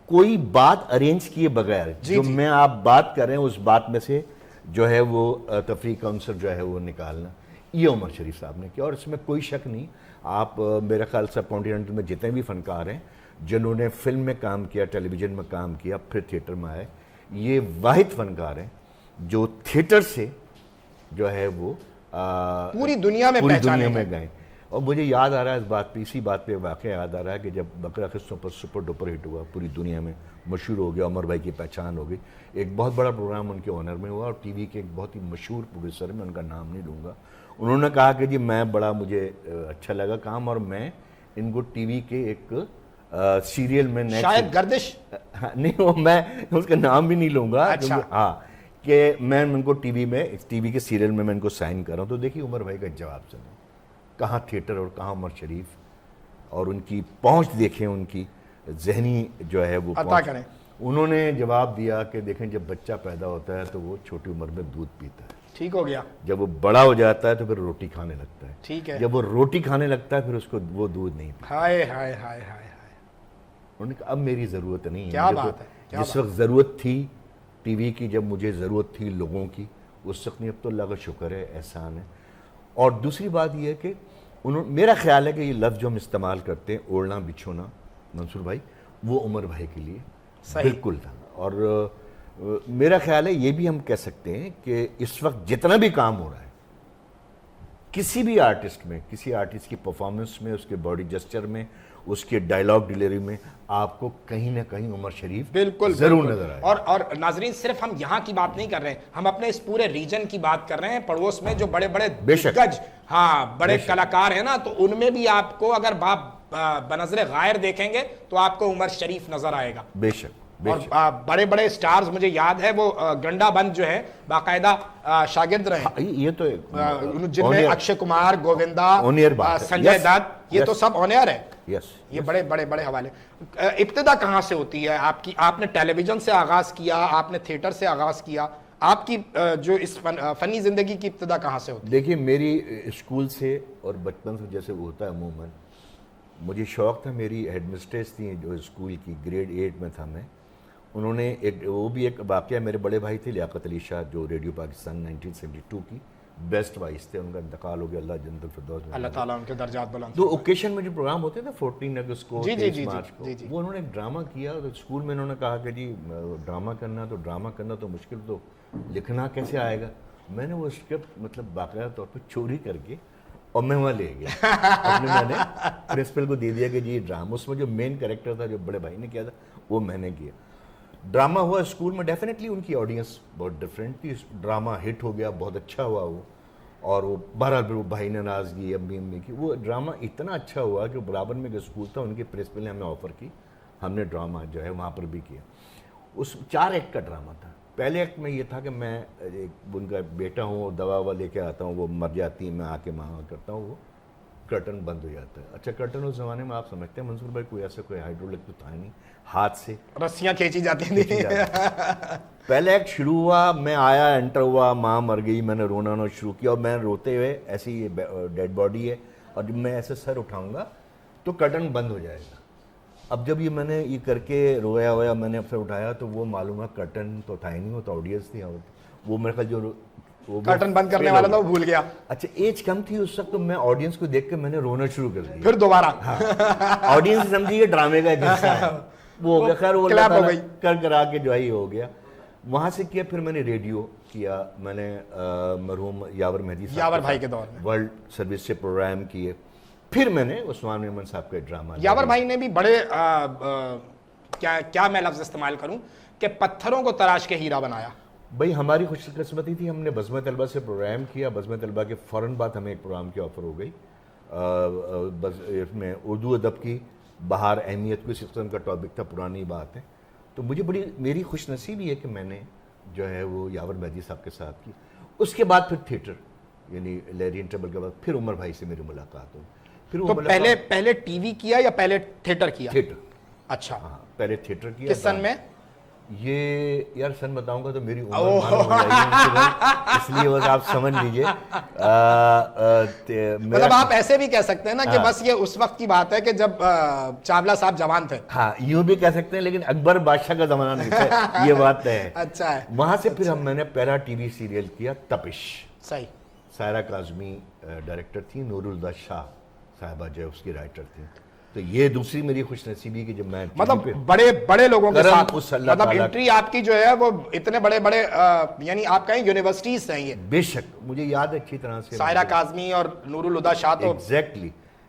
کوئی بات ارینج کیے بغیر جو میں آپ بات کر رہے ہیں اس بات میں سے جو ہے وہ تفریح کا عنصر جو ہے وہ نکالنا، یہ عمر شریف صاحب نے کیا. اور اس میں کوئی شک نہیں. آپ میرا خیال سب کانٹیننٹ میں جتنے بھی فنکار ہیں جنہوں نے فلم میں کام کیا، ٹیلی ویژن میں کام کیا، پھر تھیٹر میں آئے، یہ واحد فنکار ہیں جو تھیٹر سے جو ہے وہ پوری دنیا میں گئے. اور مجھے یاد آ رہا ہے اس بات پہ، اسی بات پہ واقعہ یاد آ رہا ہے کہ جب بکرا قصوں پر سپر ڈپر ہٹ ہوا، پوری دنیا میں مشہور ہو گیا، عمر بھائی کی پہچان ہو گئی، ایک بہت بڑا پروگرام ان کے آنر میں ہوا، اور ٹی وی کے ایک بہت ہی مشہور پروڈیوسر، میں ان کا نام نہیں لوں گا، انہوں نے کہا کہ جی میں بڑا مجھے اچھا لگا کام، اور میں ان کو ٹی وی کے ایک سیریل میں شاید گردش نہیں، وہ میں اس کا نام بھی نہیں لوں گا، اچھا، ہاں، کہ میں ان کو ٹی وی کے سیریل میں ان کو سائن کر رہا ہوں. تو دیکھیے عمر بھائی کا جواب سنیں، کہاں تھیٹر اور کہاں عمر شریف، اور ان کی پہنچ دیکھیں، ان کی ذہنی جو ہے وہ عطا کریں. انہوں نے جواب دیا کہ دیکھیں جب بچہ پیدا ہوتا ہے تو وہ چھوٹی عمر میں دودھ پیتا ہے، ٹھیک ہو گیا، جب وہ بڑا ہو جاتا ہے تو پھر روٹی کھانے لگتا ہے، ٹھیک ہے، جب وہ روٹی کھانے لگتا ہے پھر اس کو وہ دودھ نہیں پیتا. ہائے ہائے ہائے ہائے، انہوں نے کہا اب میری ضرورت نہیں ہے، کیا بات ہے، جس وقت ضرورت تھی ٹی وی کی، جب مجھے ضرورت تھی لوگوں کی، اس وقت نہیں، اب تو اللہ کا شکر ہے، احسان ہے. اور دوسری بات یہ ہے کہ میرا خیال ہے کہ یہ لفظ جو ہم استعمال کرتے ہیں اوڑھنا بچھونا منصور بھائی، وہ عمر بھائی کے لیے بالکل تھا. اور میرا خیال ہے یہ بھی ہم کہہ سکتے ہیں کہ اس وقت جتنا بھی کام ہو رہا ہے کسی بھی آرٹسٹ میں، کسی آرٹسٹ کی پرفارمنس میں، اس کے باڈی جسچر میں، اس کے ڈائیلاگ ڈیلیوری میں، آپ کو کہیں نہ کہیں عمر شریف بالکل ضرور نظر آئے. اور ناظرین صرف ہم یہاں کی بات نہیں کر رہے ہیں، ہم اپنے اس پورے ریجن کی بات کر رہے ہیں. پڑوس میں جو بڑے بڑے دگج، ہاں بڑے کلاکار ہیں نا، تو ان میں بھی آپ کو اگر بنظر غائر دیکھیں گے تو آپ کو عمر شریف نظر آئے گا. بے شک. اور بڑے بڑے سٹارز مجھے یاد ہے، وہ گنڈا بند جو ہے باقاعدہ شاگرد رہے، یہ تو جن میں اکشے کمار، گووندا، سنجے دت، یہ تو سب آن ایئر ہے. یہ بڑے بڑے بڑے حوالے. ابتدا کہاں سے ہوتی ہے آپ کی؟ آپ نے ٹیلی ویژن سے آغاز کیا، آپ نے تھیٹر سے آغاز کیا، آپ کی جو اس فنی زندگی کی ابتدا کہاں سے ہوتی ہے؟ دیکھیے میری اسکول سے اور بچپن سے جیسے وہ ہوتا ہے عموماً، مجھے شوق تھا. میری ہیڈ مسٹریس تھیں جو اسکول کی، گریڈ 8 میں تھا میں، انہوں نے وہ بھی ایک واقعہ، میرے بڑے بھائی تھے لیاقت علی شاہ جو ریڈیو پاکستان 1972 کی بیسٹ وائس تھے، ان کا انتقال ہو گیا، اللہ جنت الفردوس میں، اللہ تعالیٰ ان کے درجات بلند. تو اوکیشن میں جو پروگرام ہوتے تھے 14 اگست کو، 23 مارچ کو، جی. وہ انہوں نے ایک ڈرامہ کیا. تو اسکول میں انہوں نے کہا کہ جی ڈرامہ کرنا تو مشکل، تو لکھنا کیسے آئے گا؟ میں نے وہ اسکرپٹ مطلب باقاعدہ طور پہ چوری کر کے اور میں وہاں لے گیا میں نے پرنسپل کو دے دیا کہ جی ڈرامہ، اس میں جو مین کریکٹر تھا جو بڑے بھائی نے کیا تھا وہ میں نے کیا. ڈرامہ ہوا اسکول میں، ڈیفینیٹلی ان کی آڈینس بہت ڈفرینٹ تھی، ڈرامہ ہٹ ہو گیا، بہت اچھا ہوا وہ. اور وہ بہرحال وہ بھائی نے ناراضگی امی کی، وہ ڈرامہ اتنا اچھا ہوا کہ برابر میں جو اسکول تھا ان کے پرنسپل نے ہمیں آفر کی، ہم نے ڈرامہ جو ہے وہاں پر بھی کیا. اس 4 ایکٹ کا ڈرامہ تھا. پہلے ایکٹ میں یہ تھا کہ میں ان کا بیٹا ہوں، دوا ووا لے کے آتا ہوں، وہ مر جاتی ہے، میں آ کے ماں کرتا ہوں، وہ کرٹن بند ہو جاتا ہے. اچھا کرٹن اس زمانے میں آپ سمجھتے ہیں منصور بھائی کوئی ایسا کوئی ہائیڈرولک تو تھا نہیں، ہاتھ سے رسیاں کھینچی جاتی تھیں. پہلے ایکٹ شروع ہوا، میں آیا، انٹر ہوا، ماں مر گئی، میں نے رونا شروع کیا، اور میں روتے ہوئے ایسی یہ ڈیڈ باڈی ہے، اور جب میں ایسے سر اٹھاؤں گا تو کرٹن بند ہو جائے گا. اب جب یہ میں نے یہ کر کے رویا ہوا، میں نے اب سے اٹھایا تو وہ معلوم ہے کرٹن تو اٹھایا نہیں ہوتا، آڈینس تھی، وہ میرے خیال جو کرٹن بند کرنے والا تھا وہ بھول گیا. اچھا ایج کم تھی اس وقت، تو میں آڈینس کو دیکھ کے میں نے رونا شروع کر دیا. پھر دوبارہ آڈینس سمجھی یہ ڈرامے کا ایک حصہ ہے، وہ ہو گیا. خیر وہ کر کرا کے جو ہے ہو گیا. وہاں سے کیا پھر میں نے ریڈیو کیا، میں نے مرحوم یاور مہدی یاور بھائی کے دور میں ورلڈ سروس سے پروگرام کیے. پھر میں نے عثمان میمن صاحب کا ڈرامہ. یاور بھائی نے بھی بڑے کیا میں لفظ استعمال کروں کہ پتھروں کو تراش کے ہیرا بنایا. بھائی ہماری خوش قسمتی تھی، ہم نے بزمِ طلبہ سے پروگرام کیا. بزمِ طلبہ کے فوراً بعد ہمیں ایک پروگرام کی آفر ہو گئی، اس میں اردو ادب کی بہار اہمیت کو، اس قسم کا ٹاپک تھا، پرانی بات ہے. تو مجھے میری خوش نصیبی ہے کہ میں نے جو ہے وہ یاور مہدی صاحب کے ساتھ کی. اس کے بعد پھر تھیٹر، یعنی لیرین ٹربل کے بعد پھر عمر بھائی سے میری ملاقات ہوئی. تو پہلے ٹی وی کیا یا پہلے تھیٹر کیا؟ تھیٹر. اچھا ہاں پہلے تھیٹر کیا. کس سن میں؟ یہ یار سن بتاؤں گا تو میری عمر معلوم ہو جائے گی، اس لیے بس آپ سمجھ لیجئے. مطلب آپ ایسے بھی کہہ سکتے ہیں نا کہ بس یہ اس وقت کی بات ہے کہ جب چاولہ صاحب جوان تھے. ہاں یوں بھی کہہ سکتے ہیں، لیکن اکبر بادشاہ کا زمانہ نہیں تھا، یہ بات ہے. اچھا ہے. وہاں سے پھر میں نے پہلا ٹی وی سیریل کیا تپش. صحیح. سائرہ کاظمی ڈائریکٹر تھی، نور الہدیٰ شاہ صاحبہ جو اس کی رائٹر تھی. تو یہ دوسری میری خوش نصیبی کہ جب میں مطلب بڑے لوگوں کے ساتھ مطلب انٹری آپ کی جو ہے وہ اتنے بڑے یعنی آپ کہیں یونیورسٹیز ہیں یہ. بے شک مجھے یاد ہے اچھی طرح سے سائرہ کاظمی اور نور الہدیٰ شاہ تو ایگزیکٹلی.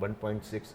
1.6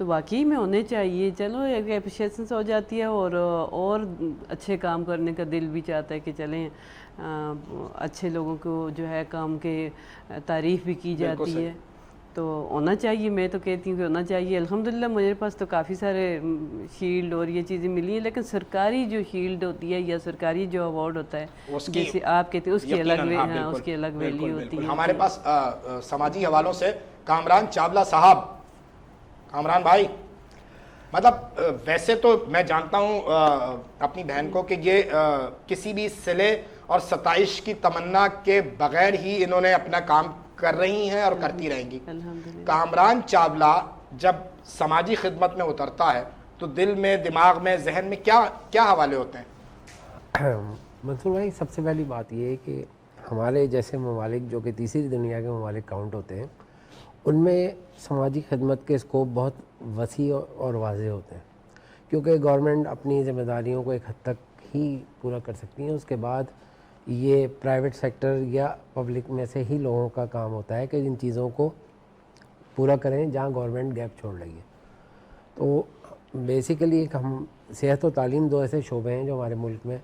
تو واقعی میں ہونے چاہیے. چلو ایک اپریشیشنس ہو جاتی ہے اور اچھے کام کرنے کا دل بھی چاہتا ہے کہ چلیں اچھے لوگوں کو جو ہے کام کے تعریف بھی کی جاتی ہے. تو ہونا چاہیے, میں تو کہتی ہوں کہ ہونا چاہیے. الحمدللہ میرے پاس تو کافی سارے شیلڈ اور یہ چیزیں ملی ہیں, لیکن سرکاری جو شیلڈ ہوتی ہے یا سرکاری جو ایوارڈ ہوتا ہے جیسے آپ کہتے ہیں اس کی الگ اس کی الگ ویلیو ہوتی ہے. ہمارے پاس سماجی حوالوں سے کامران چاولہ صاحب. کامران بھائی, مطلب ویسے تو میں جانتا ہوں اپنی بہن کو کہ یہ کسی بھی صلے اور ستائش کی تمنا کے بغیر ہی انہوں نے اپنا کام کر رہی ہیں اور کرتی رہیں گی. کامران چاولہ جب سماجی خدمت میں اترتا ہے تو دل میں, دماغ میں, ذہن میں کیا حوالے ہوتے ہیں؟ منصور بھائی, سب سے پہلی بات یہ ہے کہ ہمارے جیسے ممالک جو کہ تیسری دنیا کے ممالک کاؤنٹ ہوتے ہیں, ان میں سماجی خدمت کے اسکوپ بہت وسیع اور واضح ہوتے ہیں, کیونکہ گورنمنٹ اپنی ذمہ داریوں کو ایک حد تک ہی پورا کر سکتی ہیں. اس کے بعد یہ پرائیویٹ سیکٹر یا پبلک میں سے ہی لوگوں کا کام ہوتا ہے کہ ان چیزوں کو پورا کریں جہاں گورنمنٹ گیپ چھوڑ رہی ہے. تو بیسیکلی ہم صحت و تعلیم دو ایسے شعبے ہیں جو ہمارے ملک میں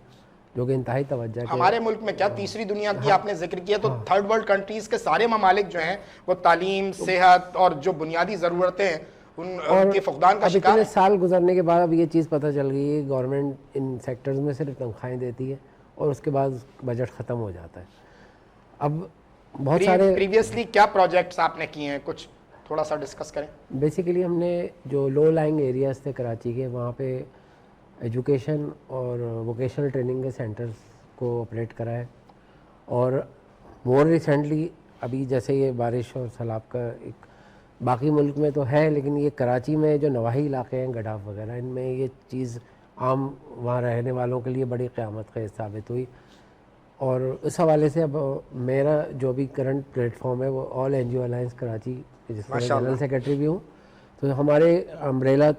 جو کہ انتہائی توجہ کے. ہمارے ملک میں کیا تیسری دنیا کی آپ نے ذکر کیا, تو تھرڈ ورلڈ کنٹریز کے سارے ممالک جو ہیں وہ تعلیم, صحت اور جو بنیادی ضرورتیں ہیں ان کے فقدان کا شکار ہیں. سال گزرنے کے بعد اب یہ چیز پتہ چل گئی ہے گورنمنٹ ان سیکٹرز میں صرف تنخواہیں دیتی ہے اور اس کے بعد بجٹ ختم ہو جاتا ہے. اب بہت سارے پریویسلی کیا پروجیکٹس آپ نے کیے ہیں, کچھ تھوڑا سا ڈسکس کریں. بیسیکلی ہم نے جو لو لائنگ ایریاز تھے کراچی کے, وہاں پہ ایجوکیشن اور ووکیشنل ٹریننگ کے سینٹرز کو آپریٹ کرا ہے. اور مور ریسنٹلی ابھی جیسے یہ بارش اور سیلاب کا ایک باقی ملک میں تو ہے, لیکن یہ کراچی میں جو نواحی علاقے ہیں گڈاف وغیرہ, ان میں یہ چیز عام وہاں رہنے والوں کے لیے بڑی قیامت خیز ثابت ہوئی. اور اس حوالے سے اب میرا جو بھی کرنٹ پلیٹ فارم ہے وہ آل این جی او الائنس کراچی, جس میں جنرل سیکرٹری بھی ہوں. تو ہمارے امبریلا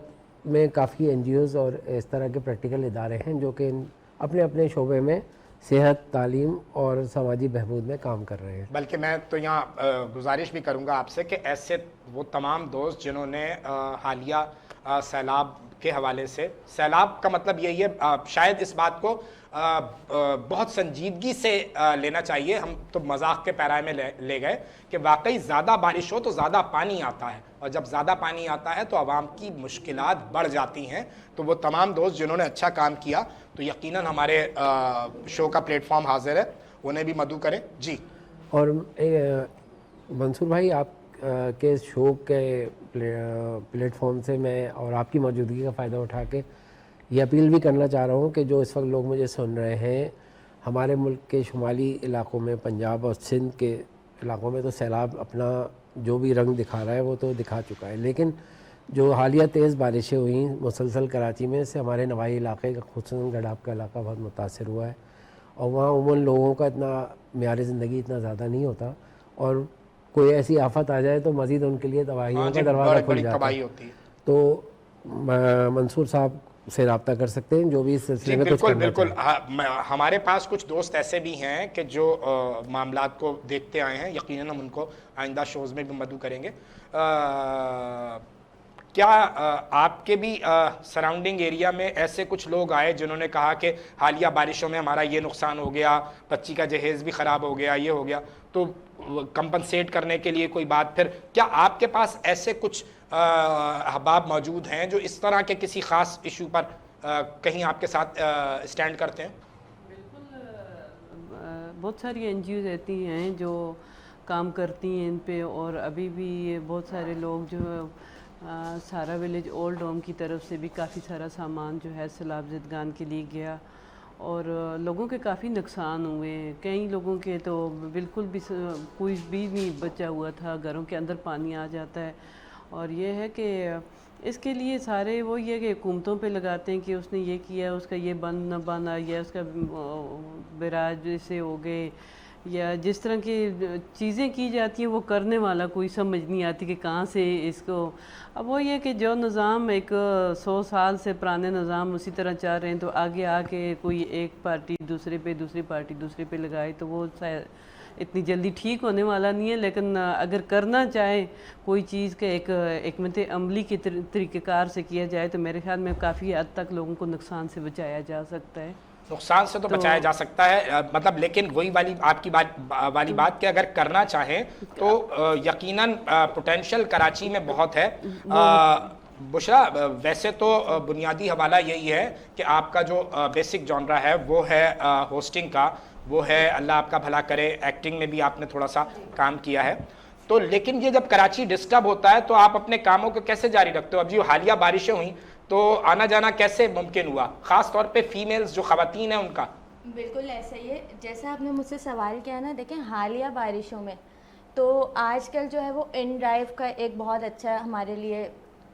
میں کافی این جی اوز اور اس طرح کے پریکٹیکل ادارے ہیں جو کہ اپنے اپنے شعبے میں صحت, تعلیم اور سماجی بہبود میں کام کر رہے ہیں. بلکہ میں تو یہاں گزارش بھی کروں گا آپ سے کہ ایسے وہ تمام دوست جنہوں نے حالیہ سیلاب کے حوالے سے, سیلاب کا مطلب یہی ہے, شاید اس بات کو بہت سنجیدگی سے لینا چاہیے. ہم تو مذاق کے پیرائے میں لے گئے کہ واقعی زیادہ بارش ہو تو زیادہ پانی آتا ہے, اور جب زیادہ پانی آتا ہے تو عوام کی مشکلات بڑھ جاتی ہیں. تو وہ تمام دوست جنہوں نے اچھا کام کیا تو یقیناً ہمارے شو کا پلیٹ فارم حاضر ہے, انہیں بھی مدعو کریں. جی. اور منصور بھائی, آپ کے شو کے پلیٹ فارم سے میں اور آپ کی موجودگی کا فائدہ اٹھا کے یہ اپیل بھی کرنا چاہ رہا ہوں کہ جو اس وقت لوگ مجھے سن رہے ہیں, ہمارے ملک کے شمالی علاقوں میں, پنجاب اور سندھ کے علاقوں میں تو سیلاب اپنا جو بھی رنگ دکھا رہا ہے وہ تو دکھا چکا ہے, لیکن جو حالیہ تیز بارشیں ہوئیں مسلسل کراچی میں, سے ہمارے نواحی علاقے کا خصوصاً گڈاف کا علاقہ بہت متاثر ہوا ہے. اور وہاں عموماً لوگوں کا اتنا معیار زندگی اتنا زیادہ نہیں ہوتا, اور کوئی ایسی آفت آ جائے تو مزید ان کے لیے تباہیوں کا دروازہ کھل جاتا ہے. تو منصور صاحب سے رابطہ کر سکتے ہیں جو بھی اس سلسلے میں کچھ کرنا بالکل. ہمارے پاس کچھ دوست ایسے بھی ہیں کہ جو معاملات کو دیکھتے آئے ہیں, یقیناً ہم ان کو آئندہ شوز میں بھی مدعو کریں گے. کیا آپ کے بھی سراؤنڈنگ ایریا میں ایسے کچھ لوگ آئے جنہوں نے کہا کہ حالیہ بارشوں میں ہمارا یہ نقصان ہو گیا, بچی کا جہیز بھی خراب ہو گیا, یہ ہو گیا, تو کمپنسیٹ کرنے کے لیے کوئی بات, پھر کیا آپ کے پاس ایسے کچھ احباب موجود ہیں جو اس طرح کے کسی خاص ایشو پر کہیں آپ کے ساتھ اسٹینڈ کرتے ہیں؟ بالکل, بہت ساری این جی اوز ایسی ہیں جو کام کرتی ہیں ان پہ, اور ابھی بھی بہت سارے لوگ جو سارا ولیج اولڈ ہوم کی طرف سے بھی کافی سارا سامان جو ہے سیلاب زدگان کے لیے گیا, اور لوگوں کے کافی نقصان ہوئے ہیں. کئی لوگوں کے تو بالکل بھی کوئی بھی نہیں بچا ہوا تھا, گھروں کے اندر پانی آ جاتا ہے. اور یہ ہے کہ اس کے لیے سارے وہ یہ کہ حکومتوں پہ لگاتے ہیں کہ اس نے یہ کیا, اس کا یہ بند نہ بنا, یا اس کا بیراج سے ہو گئے, یا جس طرح کی چیزیں کی جاتی ہیں وہ کرنے والا کوئی سمجھ نہیں آتی کہ کہاں سے اس کو. اب وہ یہ کہ جو نظام ایک 100 سال سے پرانے نظام اسی طرح چل رہے ہیں تو آگے آ کے کوئی ایک پارٹی دوسرے پہ دوسری پارٹی دوسرے پہ لگائے تو وہ اتنی جلدی ٹھیک ہونے والا نہیں ہے. لیکن اگر کرنا چاہے کوئی چیز کے ایک حکمت عملی کے طریقہ کار سے کیا جائے تو میرے خیال میں کافی حد تک لوگوں کو نقصان سے بچایا جا سکتا ہے. نقصان سے تو بچایا جا سکتا ہے مطلب، لیکن وہی والی آپ کی والی بات کہ اگر کرنا چاہیں تو یقیناً پوٹینشل کراچی میں بہت ہے. بشرا ویسے تو بنیادی حوالہ یہی ہے کہ آپ کا جو بیسک جانرا ہے وہ ہے ہوسٹنگ کا، وہ ہے اللہ آپ کا بھلا کرے ایکٹنگ میں بھی آپ نے تھوڑا سا کام کیا ہے. تو لیکن یہ جب کراچی ڈسٹرب ہوتا ہے تو آپ اپنے کاموں کو کیسے جاری رکھتے ہو؟ اب جو حالیہ بارشیں ہوئیں تو آنا جانا کیسے ممکن ہوا، خاص طور پہ فیمیلز جو خواتین ہیں ان کا؟ بالکل ایسا ہی ہے جیسا آپ نے مجھ سے سوال کیا نا. دیکھیں حالیہ بارشوں میں تو آج کل جو ہے وہ ان ڈرائیو کا ایک بہت اچھا ہمارے لیے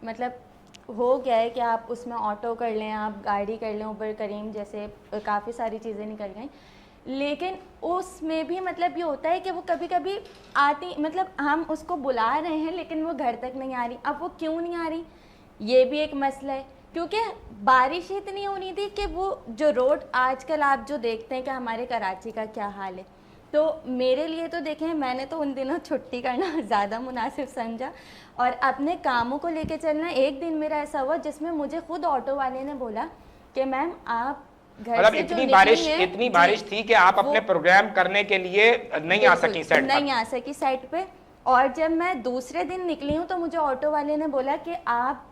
مطلب ہو گیا ہے کہ آپ اس میں آٹو کر لیں، آپ گاڑی کر لیں، اوبر کریم جیسے کافی ساری چیزیں نکل گئیں. لیکن اس میں بھی مطلب یہ ہوتا ہے کہ وہ کبھی کبھی آتی، مطلب ہم اس کو بلا رہے ہیں لیکن وہ گھر تک نہیں آ رہی. اب وہ کیوں نہیں آ رہی یہ بھی ایک مسئلہ ہے، کیونکہ بارش ہی اتنی ہونی تھی کہ وہ جو روڈ آج کل آپ جو دیکھتے ہیں کہ ہمارے کراچی کا کیا حال ہے. تو میرے لیے تو دیکھیں میں نے تو ان دنوں چھٹی کرنا زیادہ مناسب سمجھا اور اپنے کاموں کو لے کے چلنا. ایک دن میرا ایسا ہوا جس میں مجھے خود آٹو والے نے بولا کہ میم آپ مطلب اتنی بارش تھی کہ آپ اپنے پروگرام کرنے کے لیے نہیں آ سکی سیٹ پر، نہیں آ سکی سائٹ پہ. اور جب میں دوسرے دن نکلی ہوں تو مجھے آٹو والے نے بولا کہ آپ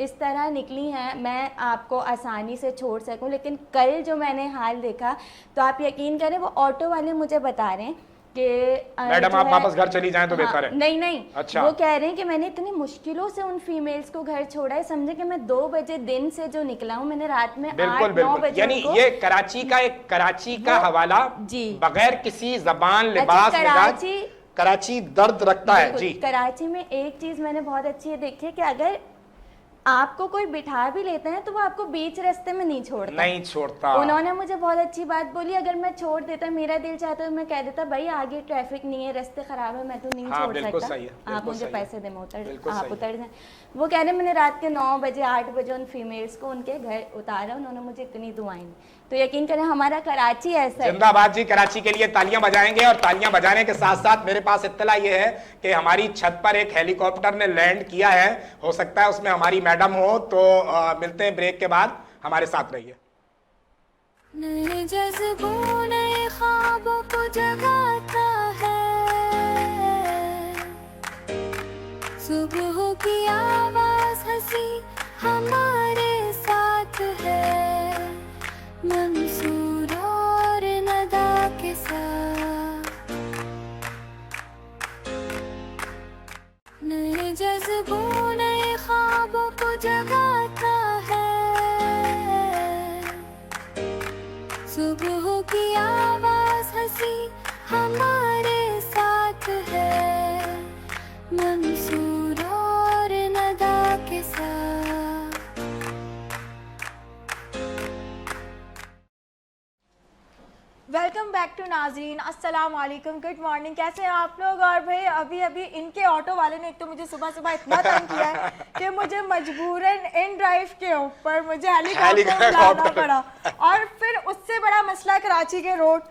اس طرح نکلی ہیں میں آپ کو آسانی سے چھوڑ سکوں. لیکن کل جو میں نے حال دیکھا تو آپ یقین کریں وہ آٹو والے مجھے بتا رہے ہیں کہ میڈم آپ واپس گھر چلی جائیں تو بہتر ہے. نہیں اچھا. وہ کہہ رہے ہیں کہ میں نے اتنی مشکلوں سے ان فیمیلز کو گھر چھوڑا ہے. سمجھے کہ میں 2 بجے دن سے جو نکلا ہوں میں نے رات میں 8-9 بجے یعنی یہ کراچی کا حوالہ بغیر کسی زبان لباس کراچی درد رکھتا ہے. جی کراچی میں ایک چیز میں نے بہت اچھی دیکھی ہے کہ اگر آپ کو کوئی بٹھا بھی لیتا ہے تو وہ آپ کو بیچ راستے میں نہیں چھوڑتا. انہوں نے مجھے بہت اچھی بات بولی، اگر میں چھوڑ دیتا میرا دل چاہتا ہے میں کہہ دیتا بھائی آگے ٹریفک نہیں ہے، راستے خراب ہے، میں تو نہیں چھوڑ سکتا، آپ مجھے پیسے دیں آپ اتر جائیں. وہ کہہ رہے میں نے رات کے 9 بجے 8 بجے ان فیمیلز کو ان کے گھر اتارا، انہوں نے مجھے اتنی دعائیں دی. تو یقین کریں ہمارا کراچی ایسا ہے. زندہ باد جی. کراچی کے لیے تالیاں بجائیں گے. اور تالیاں بجانے کے ساتھ ساتھ میرے پاس اطلاع یہ ہے کہ ہماری چھت پر ایک ہیلی کاپٹر نے لینڈ کیا ہے، ہو سکتا ہے اس میں ہماری میڈم ہو. تو ملتے ہیں بریک کے بعد، ہمارے ساتھ رہیے. نئے جذبوں نئے خوابوں کو جگاتا ہے، صبح کی آواز ہنسی ہمارے ساتھ ہے، منصور اور ندا کے ساتھ. نئے جذبوں نئے خوابوں کو جگاتا ہے، صبح کی آواز ہنسی ہمارے ساتھ ہے، منصور اور ندا کے ساتھ. ویلکم بیک ٹو ناظرین، السلام علیکم، گڈ مارننگ. کیسے ہیں آپ لوگ؟ اور بھائی ابھی ان کے آٹو والے نے ایک تو مجھے صبح اتنا تنگ کیا ہے کہ مجھے مجبوراً ان ڈرائیو کے اوپر مجھے ہیلی کاپٹر لانا پڑا. اور پھر اس سے بڑا مسئلہ کراچی کے روڈ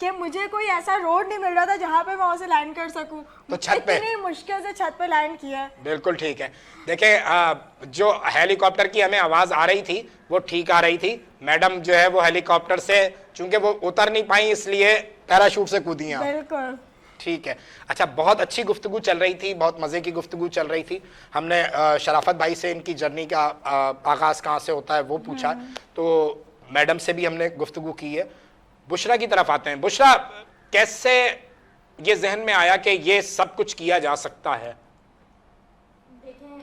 کہ مجھے کوئی ایسا روڈ نہیں مل رہا تھا جہاں پہ میں اسے لینڈ کر سکوں. تو چھت پہ اتنی مشکل سے چھت پہ لینڈ کیا ہے. بالکل ٹھیک ہے. دیکھیں جو ہیلی کاپٹر کی ہمیں آواز آ رہی تھی وہ ٹھیک آ رہی تھی. میڈم جو ہے وہ ہیلی کاپٹر سے چونکہ وہ اتر نہیں پائیں اس لیے پیراشوٹ سے کودی ہیں. بالکل ٹھیک ہے. اچھا بہت اچھی گفتگو چل رہی تھی، بہت مزے کی گفتگو چل رہی تھی. ہم نے شرافت بھائی سے ان کی جرنی کا آغاز کہاں سے ہوتا ہے وہ پوچھا، تو میڈم سے بھی ہم نے گفتگو کی ہے. بشرا کی طرف آتے ہیں. بشرا کیسے یہ ذہن میں آیا کہ یہ سب کچھ کیا جا سکتا ہے؟ دیکھیں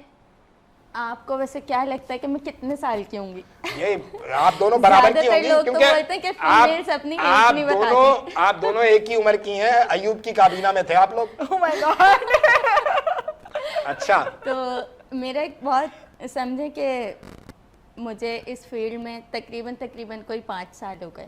آپ کو ویسے کیا لگتا ہے کہ میں کتنے سال کی ہوں گی؟ یہ آپ دونوں برابر کی ہوں گی کیونکہ آپ دونوں ایک ہی عمر کی ہیں. ایوب کی کابینہ میں تھے آپ لوگ. اچھا. تو میرا ایک بہت سمجھے کہ مجھے اس فیلڈ میں تقریباً کوئی 5 سال ہو گئے.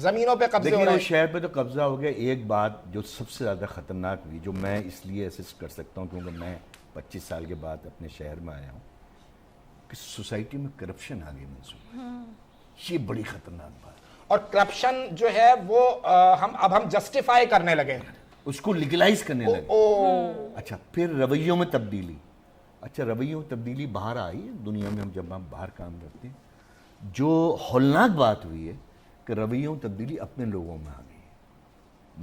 زمینوں پہ قبضے ہو دیکھیں رہے وہ ہیں. شہر پہ تو قبضہ ہو گیا. ایک بات جو سب سے زیادہ خطرناک ہوئی, جو میں اس لیے اسس کر سکتا ہوں کیونکہ میں 25 سال کے بعد اپنے شہر میں آیا ہوں, کہ سوسائٹی میں کرپشن آ گئی منصور. یہ بڑی خطرناک بات. اور کرپشن جو ہے وہ اب ہم جسٹیفائی کرنے لگے, اس کو لیگلائز کرنے لگے. اچھا پھر رویوں میں تبدیلی. اچھا رویوں میں تبدیلی باہر آئی دنیا میں. جب ہم باہر کام کرتے ہیں, جو ہولناک بات ہوئی ہے کہ رویوں میں تبدیلی اپنے لوگوں میں آ گئی.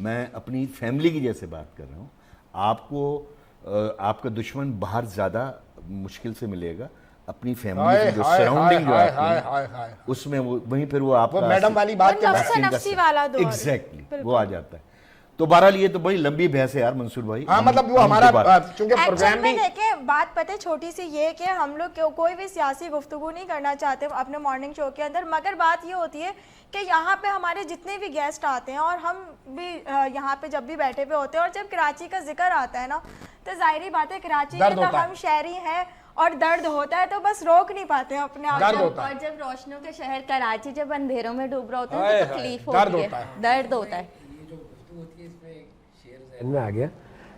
میں اپنی فیملی کی جیسے بات کر رہا ہوں. آپ کو آپ کا دشمن باہر زیادہ مشکل سے ملے گا, اپنی فیملی کی جو سراؤنڈنگ جو آپ کی اس میں وہیں پھر وہ آپ کا میڈم والی بات نفسی والا دور. ایگزیکٹلی وہ آ جاتا ہے. تو بہرحال یہ تو بڑی لمبی بحث ہے یار منصور بھائی. ہاں مطلب وہ ہمارا چونکہ ایکچوئل پروگرام میں بھی دیکھیں بات پتہ چھوٹی سی یہ کہ ہم لوگ کوئی بھی سیاسی گفتگو نہیں کرنا چاہتے اپنے مارننگ شو کے اندر, مگر بات یہ ہوتی ہے کہ یہاں پہ ہمارے جتنے بھی گیسٹ آتے ہیں اور ہم بھی یہاں پہ جب بھی بیٹھے ہوئے ہوتے ہیں, اور جب کراچی کا ذکر آتا ہے نا تو ظاہری بات ہے کراچی کے تو ہم شہری ہیں اور درد ہوتا ہے تو بس روک نہیں پاتے اپنے آپ. اور جب روشنوں کے شہر کراچی جب اندھیروں میں ڈوب رہا ہوتا ہے تو تکلیف ہوتی ہے, درد ہوتا ہے. ذہن میں آ گیا,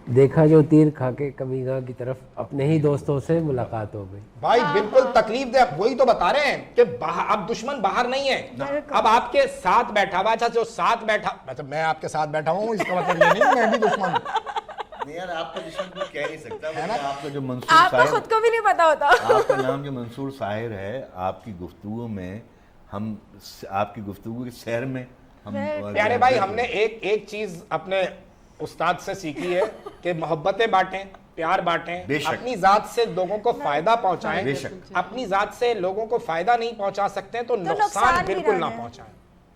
دیکھا جو تیر کھا کے کبھی گاہ کی طرف اپنے ہی دوستوں سے ملاقات ہو گئی. بھائی بالکل تکلیف دہ. وہی تو بتا رہے ہیں کہ اب دشمن باہر نہیں ہے, اب آپ کے ساتھ بیٹھا ہوا. اچھا جو ساتھ بیٹھا, مطلب میں آپ کے ساتھ بیٹھا ہوں اس کا مطلب یہ نہیں میں بھی دشمن ہوں. یار آپ کا دشمن کوئی کہہ نہیں سکتا. آپ کا جو منصور آپ کو خود کو بھی نہیں پتا ہوتا. آپ کا نام جو منصور ساحر ہے, آپ کی گفتگو میں ہم آپ کی گفتگو کے سیر میں ہم پیارے بھائی ہم نے ایک چیز اپنے استاد سے سیکھی ہے کہ محبتیں بانٹیں, پیار بانٹیں, اپنی ذات سے لوگوں کو فائدہ پہنچائیں. اپنی ذات سے لوگوں کو فائدہ نہیں پہنچا سکتے تو نقصان بالکل نہ پہنچائیں.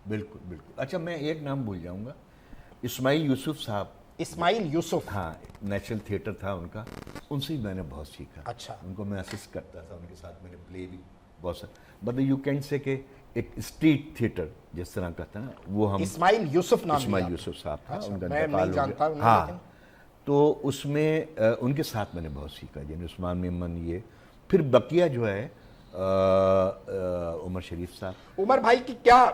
بالکل بالکل. اچھا میں ایک نام بھول جاؤں گا, اسماعیل یوسف صاحب. اسماعیل یوسف, ہاں نیشنل تھیٹر تھا ان کا, ان سے میں نے بہت سیکھا. اچھا ان کو میں اسسٹ کرتا تھا, ان کے ساتھ میں نے پلے بھی بہت سارا. مطلب یو کین سے کہ ایک اسٹریٹ تھیٹر جس طرح کا تھا نا وہ ہم. اسماعیل یوسف نام اسماعیل یوسف صاحب تھا ان کا میں نہیں جانتا ہوں. ہاں تو اس میں ان کے ساتھ میں نے بہت سیکھا, یعنی عثمان میمن. یہ پھر بقیہ جو ہے عمر شریف صاحب. عمر بھائی کی کیا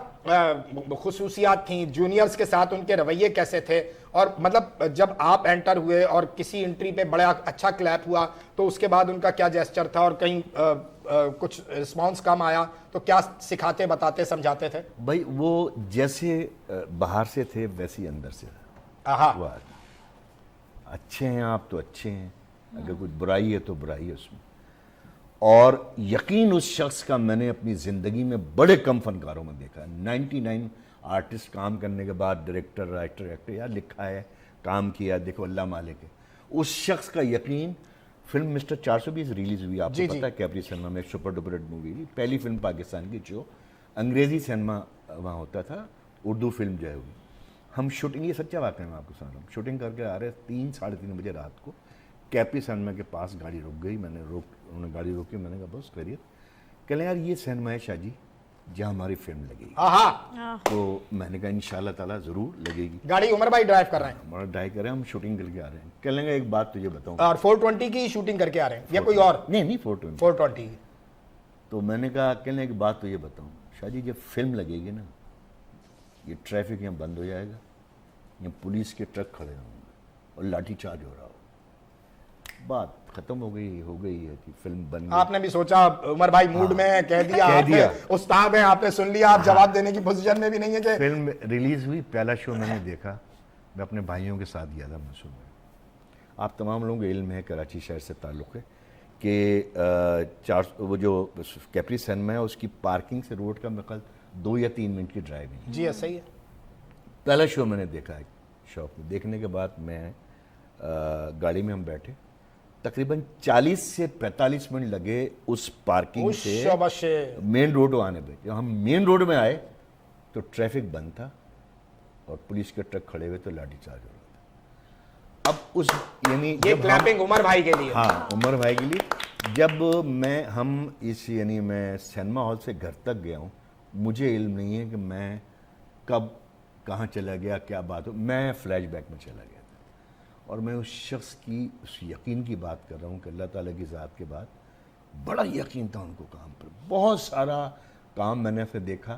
خصوصیات تھیں, جونیئرز کے ساتھ ان کے رویے کیسے تھے, اور مطلب جب آپ انٹر ہوئے اور کسی انٹری پہ بڑا اچھا کلیپ ہوا تو اس کے بعد ان کا کیا جیسچر تھا, اور کہیں کچھ رسپانس کم آیا تو کیا سکھاتے بتاتے سمجھاتے تھے؟ بھائی وہ جیسے باہر سے تھے ویسے ہی اندر سے. اچھے ہیں آپ تو اچھے ہیں, اگر کچھ برائی ہے تو برائی ہے اس میں. اور یقین اس شخص کا میں نے اپنی زندگی میں بڑے کم فنکاروں میں دیکھا ہے. 99 آرٹسٹ کام کرنے کے بعد ڈائریکٹر رائٹر ایکٹر یار لکھا ہے کام کیا, دیکھو اللہ مالک ہے. اس شخص کا یقین. فلم مسٹر 420 ریلیز ہوئی, آپ کو پتا ہے کیپری سنیما میں, ایک سپر ڈپر ہٹ مووی تھی, پہلی فلم پاکستان کی جو انگریزی سنیما وہاں ہوتا تھا, اردو فلم جو ہے ہوئی. ہم شوٹنگ, یہ سچا واقعہ میں آپ کو سنا رہا ہوں, شوٹنگ کر کے آ رہے 3 ساڑھے 3 بجے رات کو کیپری سنیما کے پاس گاڑی رک گئی. میں نے انہوں نے گاڑی روکی, میں نے کہا بس کریے. کہہ لیں یار یہ سنیما ہے شاہ جی جہاں ہماری فلم لگے گی. تو میں نے کہا انشاءاللہ تعالیٰ ضرور لگے گی. گاڑی عمر بھائی ڈرائیو کر رہے ہیں, ہمارا ڈرائیو کر رہے ہیں, ہم شوٹنگ کر کے آ رہے ہیں. کہہ لیں گے ایک بات تجھے بتاؤں, اور 420 کی شوٹنگ کر کے آ رہے ہیں یا کوئی اور؟ نہیں 420. تو میں نے کہا کہہ لیں ایک بات تجھے بتاؤں شاہ جی, جب فلم لگے گی نا یہ ٹریفک یہاں بند ہو جائے گا, یہاں پولیس کے ٹرک کھڑے ہوں گے اور لاٹھی چارج ہو رہا ہو. بات ختم ہو گئی ہے کہ فلم بن گئی. آپ نے بھی سوچا عمر بھائی موڈ میں کہہ دیا, استاد ہیں, آپ نے سن لیا, آپ جواب دینے کی پوزیشن میں بھی نہیں ہے کہ فلم ریلیز ہوئی. پہلا شو میں نے دیکھا, میں اپنے بھائیوں کے ساتھ گیا تھا منصور میں. آپ تمام لوگوں کو علم ہے, کراچی شہر سے تعلق ہے کہ وہ جو کیپری سنیما ہے اس کی پارکنگ سے روڈ کا میرے خیال 2 یا 3 منٹ کی ڈرائیو ہے. جی صحیح ہے. پہلا شو میں نے دیکھا شاپ میں. دیکھنے کے بعد میں گاڑی میں ہم بیٹھے, تقریباً 40 سے 45 منٹ لگے اس پارکنگ سے مین روڈ آنے پہ. جب ہم مین روڈ میں آئے تو ٹریفک بند تھا اور پولیس کے ٹرک کھڑے ہوئے تو لاٹھی چارج ہو رہا تھا. اب اس یعنی یہ کلیپنگ عمر بھائی کے لیے, ہاں عمر بھائی کے لیے. جب ہم اس یعنی میں سنیما ہال سے گھر تک گیا ہوں, مجھے علم نہیں ہے کہ میں کب کہاں چلا گیا, کیا بات ہو. میں فلیش بیک میں چلا گیا تھا اور میں اس شخص کی اس یقین کی بات کر رہا ہوں کہ اللہ تعالیٰ کی ذات کے بعد بڑا یقین تھا ان کو کام پر. بہت سارا کام میں نے پھر دیکھا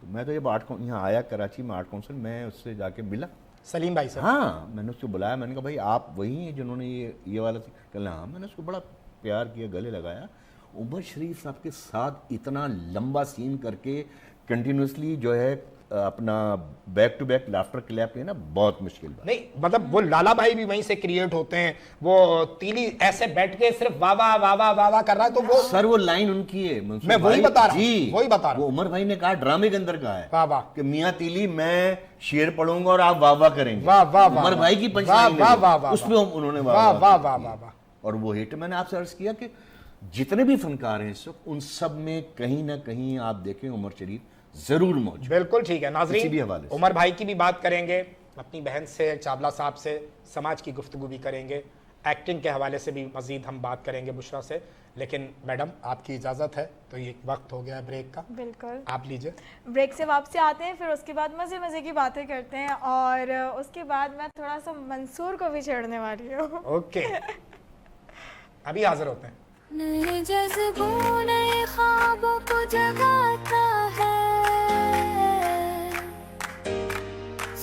تو میں تو جب یہاں آیا کراچی میں آرٹ کونسل، میں اس سے جا کے ملا، سلیم بھائی سے. ہاں میں نے اس کو بلایا، میں نے کہا بھائی آپ وہی ہیں جنہوں نے یہ والا کہ ہاں. میں نے اس کو بڑا پیار کیا، گلے لگایا. عمر شریف صاحب کے ساتھ اتنا لمبا سین کر کے کنٹینیوسلی جو ہے اپنا بیک ٹو بیک لافٹر کلیپ لینا بہت مشکل بات. نہیں مطلب وہ لالا بھائی بھی وہیں سے کریٹ ہوتے ہیں، وہ تیلی ایسے بیٹھ کے صرف واہ واہ واہ واہ واہ واہ کر رہا ہے. تو وہ سر وہ لائن ان کی ہے، میں وہی بتا رہا ہوں، جی وہی بتا رہا ہوں. وہ عمر بھائی نے کہا ڈرامے کے اندر کہا ہے واہ واہ کہ میاں تیلی میں شعر پڑھوں گا اور آپ واہ واہ کریں گے. واہ واہ واہ عمر بھائی کی پنچ واہ لائن واہ واہ واہ اس میں انہوں نے واہ واہ واہ واہ واہ کی. واہ واہ. اور وہ ہٹ میں نے آپ سے عرض کیا کہ جتنے بھی فنکار ہیں اس وقت ان سب میں کہیں نہ کہیں آپ دیکھیں عمر شریف ضرور موجود. بالکل ٹھیک ہے. کسی بھی ناظرین حوالے سے عمر بھائی کی بھی بات کریں گے، اپنی بہن سے چاولہ صاحب سے سماج کی گفتگو بھی کریں گے، ایکٹنگ کے حوالے سے بھی مزید ہم بات کریں گے بشرا سے. لیکن میڈم آپ کی اجازت ہے تو یہ وقت ہو گیا بریک کا. بالکل آپ لیجئے. بریک سے واپسی آتے ہیں، پھر اس کے بعد مزے مزے کی باتیں کرتے ہیں، اور اس کے بعد میں تھوڑا سا منصور کو بھی چھیڑنے والی ہوں. اوکے ابھی حاضر ہوتے ہیں. نئے جذبوں نئے خوابوں کو جگاتا ہے،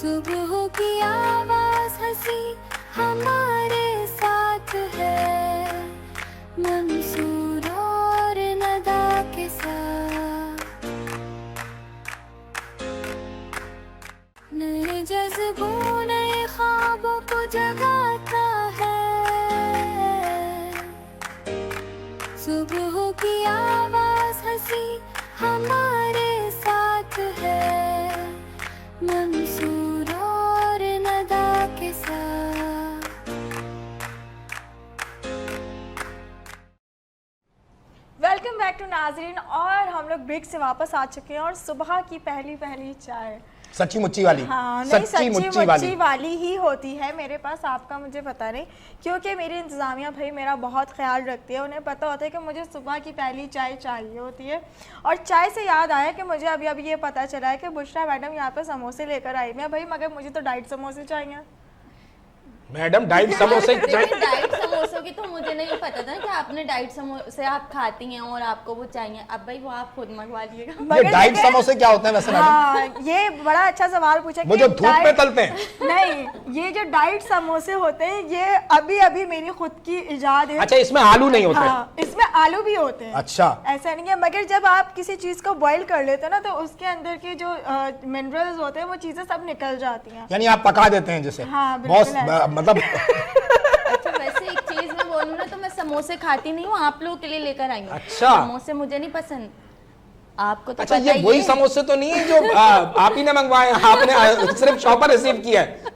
صبح کی آواز ہنسی ہمارے ساتھ ہے، منصور اور ندا کے ساتھ. نئے جذبوں نئے خوابوں کو جگاتا ہے، صبح کی آواز ہنسی ہمارے ساتھ ہے، منصور اور ندا کے ساتھ. ویلکم بیک ٹو ناظرین، اور ہم لوگ بریک سے واپس آ چکے ہیں، اور صبح کی پہلی چائے سچی مچی والی. ہاں نہیں سچی سچی مچی مچی والی ہی ہوتی ہے میرے پاس، آپ کا مجھے پتا نہیں، کیونکہ میری انتظامیہ بھائی میرا بہت خیال رکھتی ہے، انہیں پتا ہوتا ہے کہ مجھے صبح کی پہلی چائے چاہیے ہوتی ہے. اور چائے سے یاد آیا کہ مجھے ابھی یہ پتا چلا ہے کہ بشرا میڈم یہاں پہ سموسے لے کر آئی ہیں بھائی، مگر مجھے تو ڈائٹ سموسے چاہیے. میڈم ڈائٹ سموسے ڈائٹ سموسوں کی تو مجھے نہیں پتا تھا کہ آپ نے ڈائٹ سموسے آپ کھاتی ہیں اور آپ کو وہ چاہیے. اب بھائی وہ آپ خود منگوا لیے گا. یہ ڈائٹ سموسے کیا ہوتے ہیں ویسے؟ ہاں یہ بڑا اچھا سوال پوچھا. وہ جو دھوپ میں تلتے ہیں؟ نہیں، یہ جو ڈائٹ سموسے ہوتے ہیں یہ ابھی میری خود کی ایجاد ہے. اچھا اس میں آلو نہیں ہوتے؟ ہاں اس میں آلو بھی ہوتے ہیں. اچھا ایسا نہیں ہے، مگر جب آپ کسی چیز کو بوائل کر لیتے ہیں نا تو اس کے اندر کے جو منرلز ہوتے ہیں وہ چیزیں سب نکل جاتی ہیں. یعنی آپ پکا دیتے ہیں جسے؟ ہاں بالکل. مطلب اچھا ویسے ایک چیز میں بولوں نا تو میں سموسے کھاتی نہیں ہوں، آپ لوگوں کے لیے لے کر آئی ہوں. اچھا سموسے مجھے نہیں پسند، آپ کو تو اچھا پتہ یہ وہی سموسے تو نہیں ہے جو آپ ہی نے منگوائے، آپ نے صرف شاپر ریسیو کیا ہے؟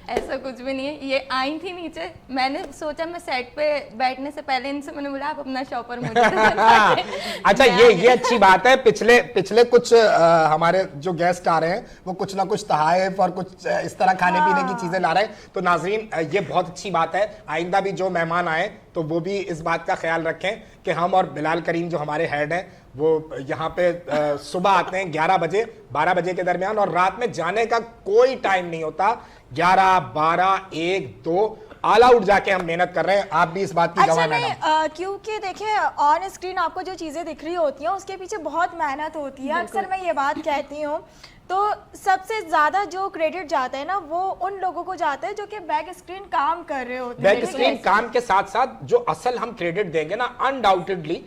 ایسا کچھ بھی نہیں ہے. یہ آئی تھی نیچے، میں نے سوچا میں سیٹ پہ بیٹھنے سے پہلے ان سے میں نے بولا آپ اپنا شاپر مجھے. اچھا یہ اچھی بات ہے. پچھلے کچھ ہمارے جو گیسٹ آ رہے ہیں وہ کچھ نہ کچھ تحائف اور کچھ اس طرح کھانے پینے کی چیزیں لا رہے ہیں. تو ناظرین یہ بہت اچھی بات ہے. آئندہ بھی جو مہمان آئے تو وہ بھی اس بات کا خیال رکھیں کہ ہم اور بلال کریم جو ہمارے ہیڈ ہیں وہ یہاں پہ صبح آتے ہیں 11 بجے 12 بجے کے درمیان، اور رات میں جانے کا کوئی ٹائم نہیں ہوتا. 11 12 1 2 آل آؤٹ جا کے ہم محنت کر رہے ہیں. آپ بھی اس بات کی گواہ میڈم. کیونکہ دیکھیں آن اسکرین آپ کو جو چیزیں دکھ رہی ہوتی ہیں اس کے پیچھے بہت محنت ہوتی ہے. اکثر میں یہ بات کہتی ہوں تو سب سے زیادہ جو کریڈٹ جاتا ہے نا وہ ان لوگوں کو جاتا ہے جو کہ بیک اسکرین کام کر رہے ہوتے ہیں. بیک اسکرین کام کے ساتھ ساتھ جو اصل ہم کریڈٹ دیں گے نا انڈاؤٹڈلی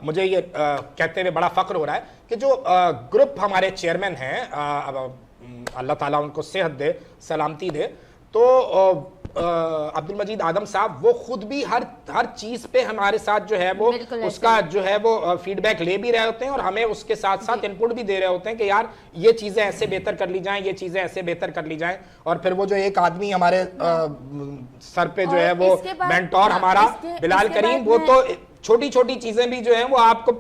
مجھے یہ کہتے ہوئے بڑا فخر ہو رہا ہے کہ جو گروپ ہمارے چیئرمین ہیں اللہ تعالیٰ ان کو صحت دے سلامتی دے، تو عبد المجید آدم صاحب وہ خود بھی ہر چیز پہ ہمارے ساتھ جو ہے وہ اس کا جو ہے وہ فیڈ بیک لے بھی رہے ہوتے ہیں اور ہمیں اس کے ساتھ ساتھ انپٹ بھی دے رہے ہوتے ہیں کہ یار یہ چیزیں ایسے بہتر کر لی جائیں، یہ چیزیں ایسے بہتر کر لی جائیں. اور پھر وہ جو ایک آدمی ہمارے سر پہ جو ہے وہ مینٹور ہمارا بلال کریم، وہ تو چھوٹی چھوٹی چیزیں بھی جو ہیں وہ آپ کو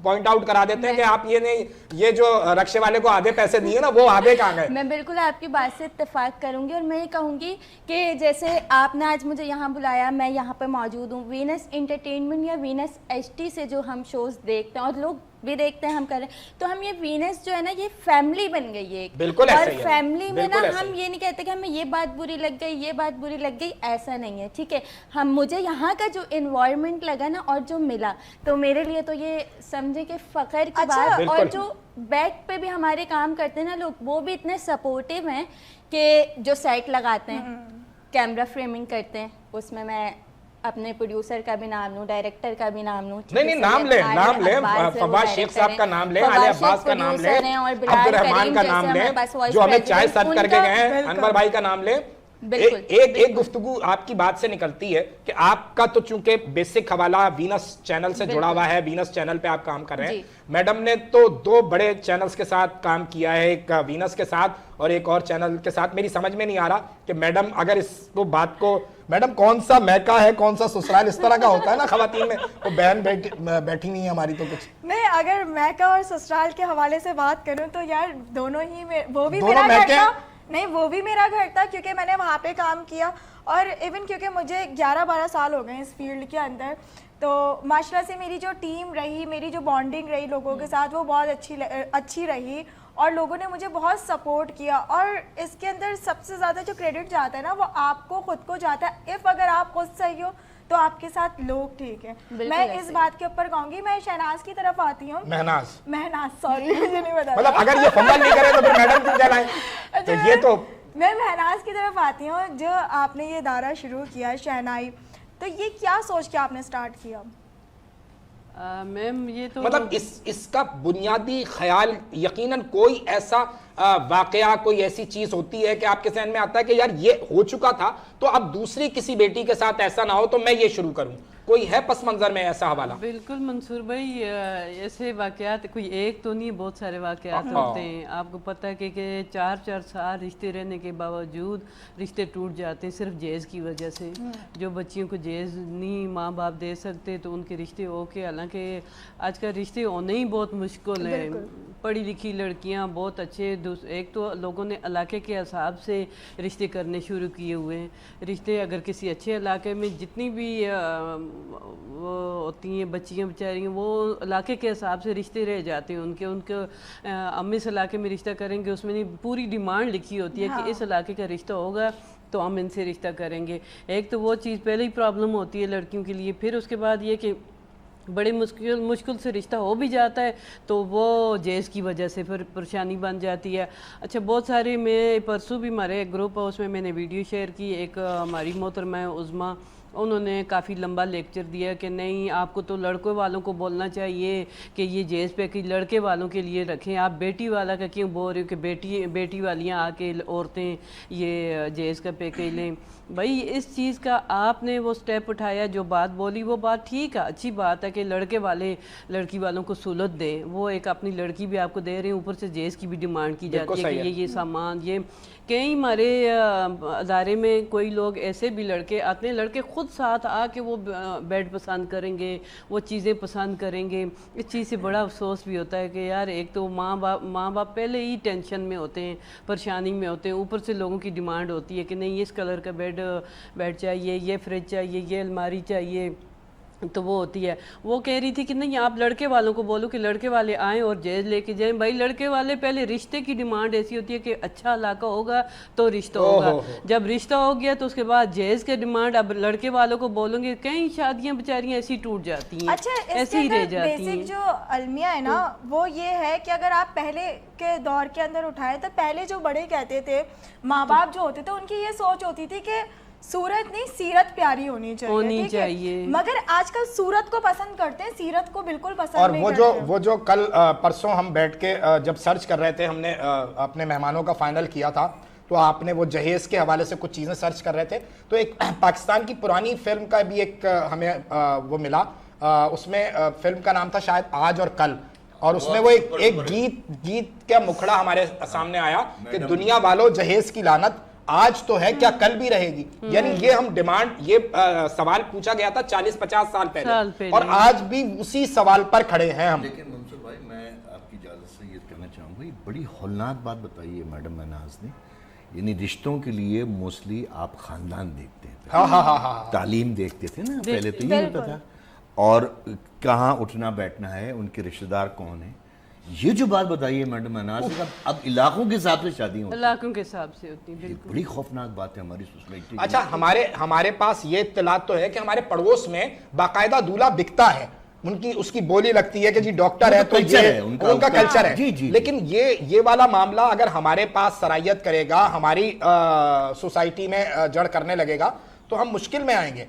پوائنٹ آؤٹ کرا دیتے ہیں کہ آپ یہ نہیں، یہ جو رکشے والے کو آدھے پیسے دیے نا وہ آدھے کہاں گئے. میں بالکل آپ کی بات سے اتفاق کروں گی اور میں یہ کہوں گی کہ جیسے آپ نے آج مجھے یہاں بلایا، میں یہاں پہ موجود ہوں. وینس انٹرٹینمنٹ یا وینس ایچ ٹی سے جو ہم شوز دیکھتے ہیں اور لوگ بھی دیکھتے ہیں ہم کر رہے ہیں. تو ہم یہ وینس جو ہے نا یہ فیملی بن گئی ہے بالکل اور ایسا ہی ہے. فیملی میں نا بالکل ایسا ہم یہ نہیں کہتے کہ ہمیں یہ بات بری لگ گئی یہ بات بری لگ گئی, ایسا نہیں ہے. ٹھیک ہے, ہم مجھے یہاں کا جو انوائرمنٹ لگا نا اور جو ملا تو میرے لیے تو یہ سمجھے کہ فخر کی بات. اور جو بیک پہ بھی ہمارے کام کرتے ہیں نا لوگ وہ بھی اتنے سپورٹیو ہیں کہ جو سیٹ لگاتے ہیں کیمرہ فریمنگ کرتے ہیں اس میں میں اپنے پروڈیوسر کا بھی نام لوں, ڈائریکٹر کا بھی نام لوں. نہیں نام لیں فواز شیخ صاحب کا نام لیں, علی عباس کا نام لیں, عبد الرحمان کا نام لیں جو ہمیں چائے سرو کر کے گئے ہیں, انور بھائی کا نام لیں. ایک گفتگو آپ کی بات سے نکلتی ہے کہ آپ کا تو چونکہ بیسک حوالہ وینس چینل سے جڑا ہوا ہے, وینس چینل پہ آپ کام کر رہے ہیں. میڈم نے تو 2 بڑے چینلز کے ساتھ کام کیا ہے, ایک وینس کے ساتھ اور ایک اور چینل کے ساتھ. میری سمجھ میں نہیں آ رہا کہ میڈم اگر اس کو بات کو, میڈم کون سا میکا ہے کون سا سسرال, اس طرح کا ہوتا ہے نا خواتین میں, وہ بہن بیٹھی نہیں ہے ہماری تو کچھ نہیں. اگر میکا اور سسرال کے حوالے سے بات کروں تو یار دونوں ہی وہ بھی میرا گھر تھا, نہیں وہ بھی میرا گھر تھا کیونکہ میں نے وہاں پہ کام کیا. اور ایون کیونکہ مجھے 11-12 سال ہو گئے ہیں اس فیلڈ کے اندر, تو ماشاء اللہ سے میری جو ٹیم رہی, میری جو بانڈنگ رہی لوگوں کے ساتھ وہ بہت اچھی رہی اور لوگوں نے مجھے بہت سپورٹ کیا. اور اس کے اندر سب سے زیادہ جو کریڈٹ جاتا ہے نا وہ آپ کو خود کو جاتا ہے. اگر آپ خود صحیح ہو تو آپ کے ساتھ لوگ ٹھیک ہیں. میں اس بات کے اوپر کہوں گی, میں شہناز کی طرف آتی ہوں. مہناز سوری مجھے نہیں پتا, مطلب اگر یہ فنڈ نہیں کرے تو پھر میڈم کیوں کہلائیں, تو یہ تو میں مہناز کی طرف آتی ہوں. جو آپ نے یہ ادارہ شروع کیا شہنائی, تو یہ کیا سوچ کے آپ نے سٹارٹ کیا؟ میم یہ تو مطلب اس کا بنیادی خیال یقیناً کوئی ایسا واقعہ, کوئی ایسی چیز ہوتی ہے کہ آپ کے ذہن میں آتا ہے کہ یار یہ ہو چکا تھا تو اب دوسری کسی بیٹی کے ساتھ ایسا نہ ہو تو میں یہ شروع کروں, کوئی ہے پس منظر میں ایسا حوالہ؟ بالکل منصور بھائی, ایسے واقعات کوئی ایک تو نہیں, بہت سارے واقعات ہوتے ہیں. آپ کو پتہ ہے کہ 4 سال رشتے رہنے کے باوجود رشتے ٹوٹ جاتے ہیں صرف جہیز کی وجہ سے. جو بچیوں کو جہیز نہیں ماں باپ دے سکتے تو ان کے رشتے ہو کے, حالانکہ آج کل رشتے ہونے ہی بہت مشکل ہے. پڑھی لکھی لڑکیاں بہت اچھے, ایک تو لوگوں نے علاقے کے حساب سے رشتے کرنے شروع کیے ہوئے ہیں. رشتے اگر کسی اچھے علاقے میں جتنی بھی وہ ہوتی ہیں بچیاں بیچاری ہیں, وہ علاقے کے حساب سے رشتے رہ جاتے ہیں. ان کے ہم اس علاقے میں رشتہ کریں گے, اس میں نہیں پوری ڈیمانڈ لکھی ہوتی ہے کہ اس علاقے کا رشتہ ہوگا تو ہم ان سے رشتہ کریں گے. ایک تو وہ چیز پہلے ہی پرابلم ہوتی ہے لڑکیوں کے لیے. پھر اس کے بعد یہ کہ بڑی مشکل سے رشتہ ہو بھی جاتا ہے تو وہ جہیز کی وجہ سے پھر پریشانی بن جاتی ہے. اچھا بہت سارے, میں پرسوں بھی ہمارے ایک گروپ ہے اس میں نے ویڈیو شیئر کی, ایک ہماری محترمہ عظمیٰ, انہوں نے کافی لمبا لیکچر دیا کہ نہیں آپ کو تو لڑکوں والوں کو بولنا چاہیے کہ یہ جہیز پہ کہ لڑکے والوں کے لیے رکھیں, آپ بیٹی والا کا کیوں بول رہے ہو کہ بیٹی والیاں آ کے عورتیں یہ جہیز کا پیکیج لیں. بھائی اس چیز کا آپ نے وہ سٹیپ اٹھایا, جو بات بولی وہ بات ٹھیک ہے, اچھی بات ہے کہ لڑکے والے لڑکی والوں کو سہولت دیں. وہ ایک اپنی لڑکی بھی آپ کو دے رہے ہیں, اوپر سے جہیز کی بھی ڈیمانڈ کی جاتی ہے کہ یہ سامان. یہ کئی ہمارے ادارے میں کوئی لوگ ایسے بھی لڑکے آتے ہیں, لڑکے خود ساتھ آ کے وہ بیڈ پسند کریں گے, وہ چیزیں پسند کریں گے. اس چیز سے بڑا افسوس بھی ہوتا ہے کہ یار ایک تو ماں باپ پہلے ہی ٹینشن میں ہوتے ہیں, پریشانی میں ہوتے ہیں, اوپر سے لوگوں کی ڈیمانڈ ہوتی ہے کہ نہیں اس کلر کا بیڈ چاہیے, یہ فریج چاہیے, یہ الماری چاہیے. تو وہ ہوتی ہے. وہ کہہ رہی تھی کہ نہیں آپ لڑکے والوں کو بولو کہ لڑکے والے آئیں اور جہیز لے کے جائیں. بھائی لڑکے والے پہلے رشتے کی ڈیمانڈ ایسی ہوتی ہے کہ اچھا علاقہ ہوگا تو رشتہ ہوگا, جب رشتہ ہو گیا تو اس کے بعد جہیز کے ڈیمانڈ اب لڑکے والوں کو بولیں گے. کئی شادیاں بیچاریاں ایسی ٹوٹ جاتی ہیں, ایسے ہی رہ جاتی ہیں. بیسک جو المیہ ہے نا وہ یہ ہے کہ اگر آپ پہلے کے دور کے اندر اٹھائیں تو پہلے جو بڑے کہتے تھے, ماں باپ جو ہوتے تھے, ان کی یہ سوچ ہوتی تھی کہ صورت نہیں سیرت پیاری ہونی چاہیے. مگر آج کل صورت کو پسند کرتے ہیں, سیرت کو بالکل پسند نہیں کرتے. اور وہ جو کل پرسوں ہم بیٹھ کے جب سرچ کر رہے تھے, ہم نے اپنے مہمانوں کا فائنل کیا تھا تو آپ نے وہ جہیز کے حوالے سے کچھ چیزیں سرچ کر رہے تھے, تو ایک پاکستان کی پرانی فلم کا بھی ایک ہمیں وہ ملا. اس میں فلم کا نام تھا شاید آج اور کل, اور اس میں وہ ایک گیت کا مکھڑا ہمارے سامنے آیا کہ دنیا والوں جہیز کی لعنت آج تو ہے کیا کل بھی رہے گی. یعنی یہ ہم ڈیمانڈ, یہ سوال پوچھا گیا تھا 40-50 سال پہلے اور آج بھی اسی سوال پر کھڑے ہیں ہم. لیکن منصور بھائی میں آپ کی اجازت سے یہ کہنا چاہوں گا, یہ بڑی ہولناک بات بتائی ہے میڈم مہناز نے. یعنی رشتوں کے لیے موسٹلی آپ خاندان دیکھتے ہیں, تعلیم دیکھتے تھے نا پہلے, تو یہ ہوتا تھا. اور کہاں اٹھنا بیٹھنا ہے, ان کے رشتہ دار کون ہیں. یہ جو بات بتائیے میڈم اناز, اب علاقوں کے حساب سے شادیاں ہوتی ہیں, علاقوں کے حساب سے ہوتی ہیں, یہ بالکل. بڑی خوفناک بات ہے ہماری سوسائٹی. اچھا, ہمارے پاس یہ اطلاعات تو ہے کہ ہمارے پڑوس میں باقاعدہ دولہا بکتا ہے, اس کی بولی لگتی ہے کہ جی ڈاکٹر ہے تو یہ ان کا کلچر ہے. لیکن یہ والا معاملہ اگر ہمارے پاس سرائیت کرے گا, ہماری سوسائٹی میں جڑ کرنے لگے گا, تو ہم مشکل میں آئیں گے.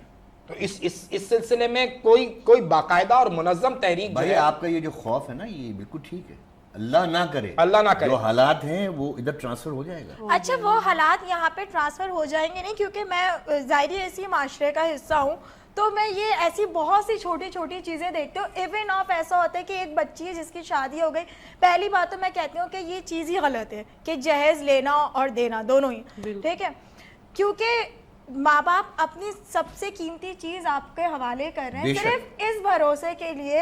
تو اس سلسلے میں کوئی باقاعدہ اور منظم تحریک بھائی, آپ کا یہ جو خوف ہے نا, یہ بالکل ٹھیک ہے. اللہ نہ کرے جو حالات ہیں وہ ادھر ٹرانسفر ہو جائے گا. اچھا, وہ حالات یہاں پہ ٹرانسفر ہو جائیں گے نہیں, کیونکہ میں ظاہری ایسی معاشرے کا حصہ ہوں, تو میں یہ ایسی بہت سی چھوٹی چھوٹی چیزیں دیکھتی ہوں. ایون آف ایسا ہوتا ہے کہ ایک بچی ہے جس کی شادی ہو گئی, پہلی بات تو میں کہتی ہوں کہ یہ چیز ہی غلط ہے کہ جہیز لینا اور دینا دونوں ہی, ٹھیک ہے, کیونکہ ماں باپ اپنی سب سے قیمتی چیز آپ کے حوالے کر رہے ہیں صرف اس بھروسے کے لیے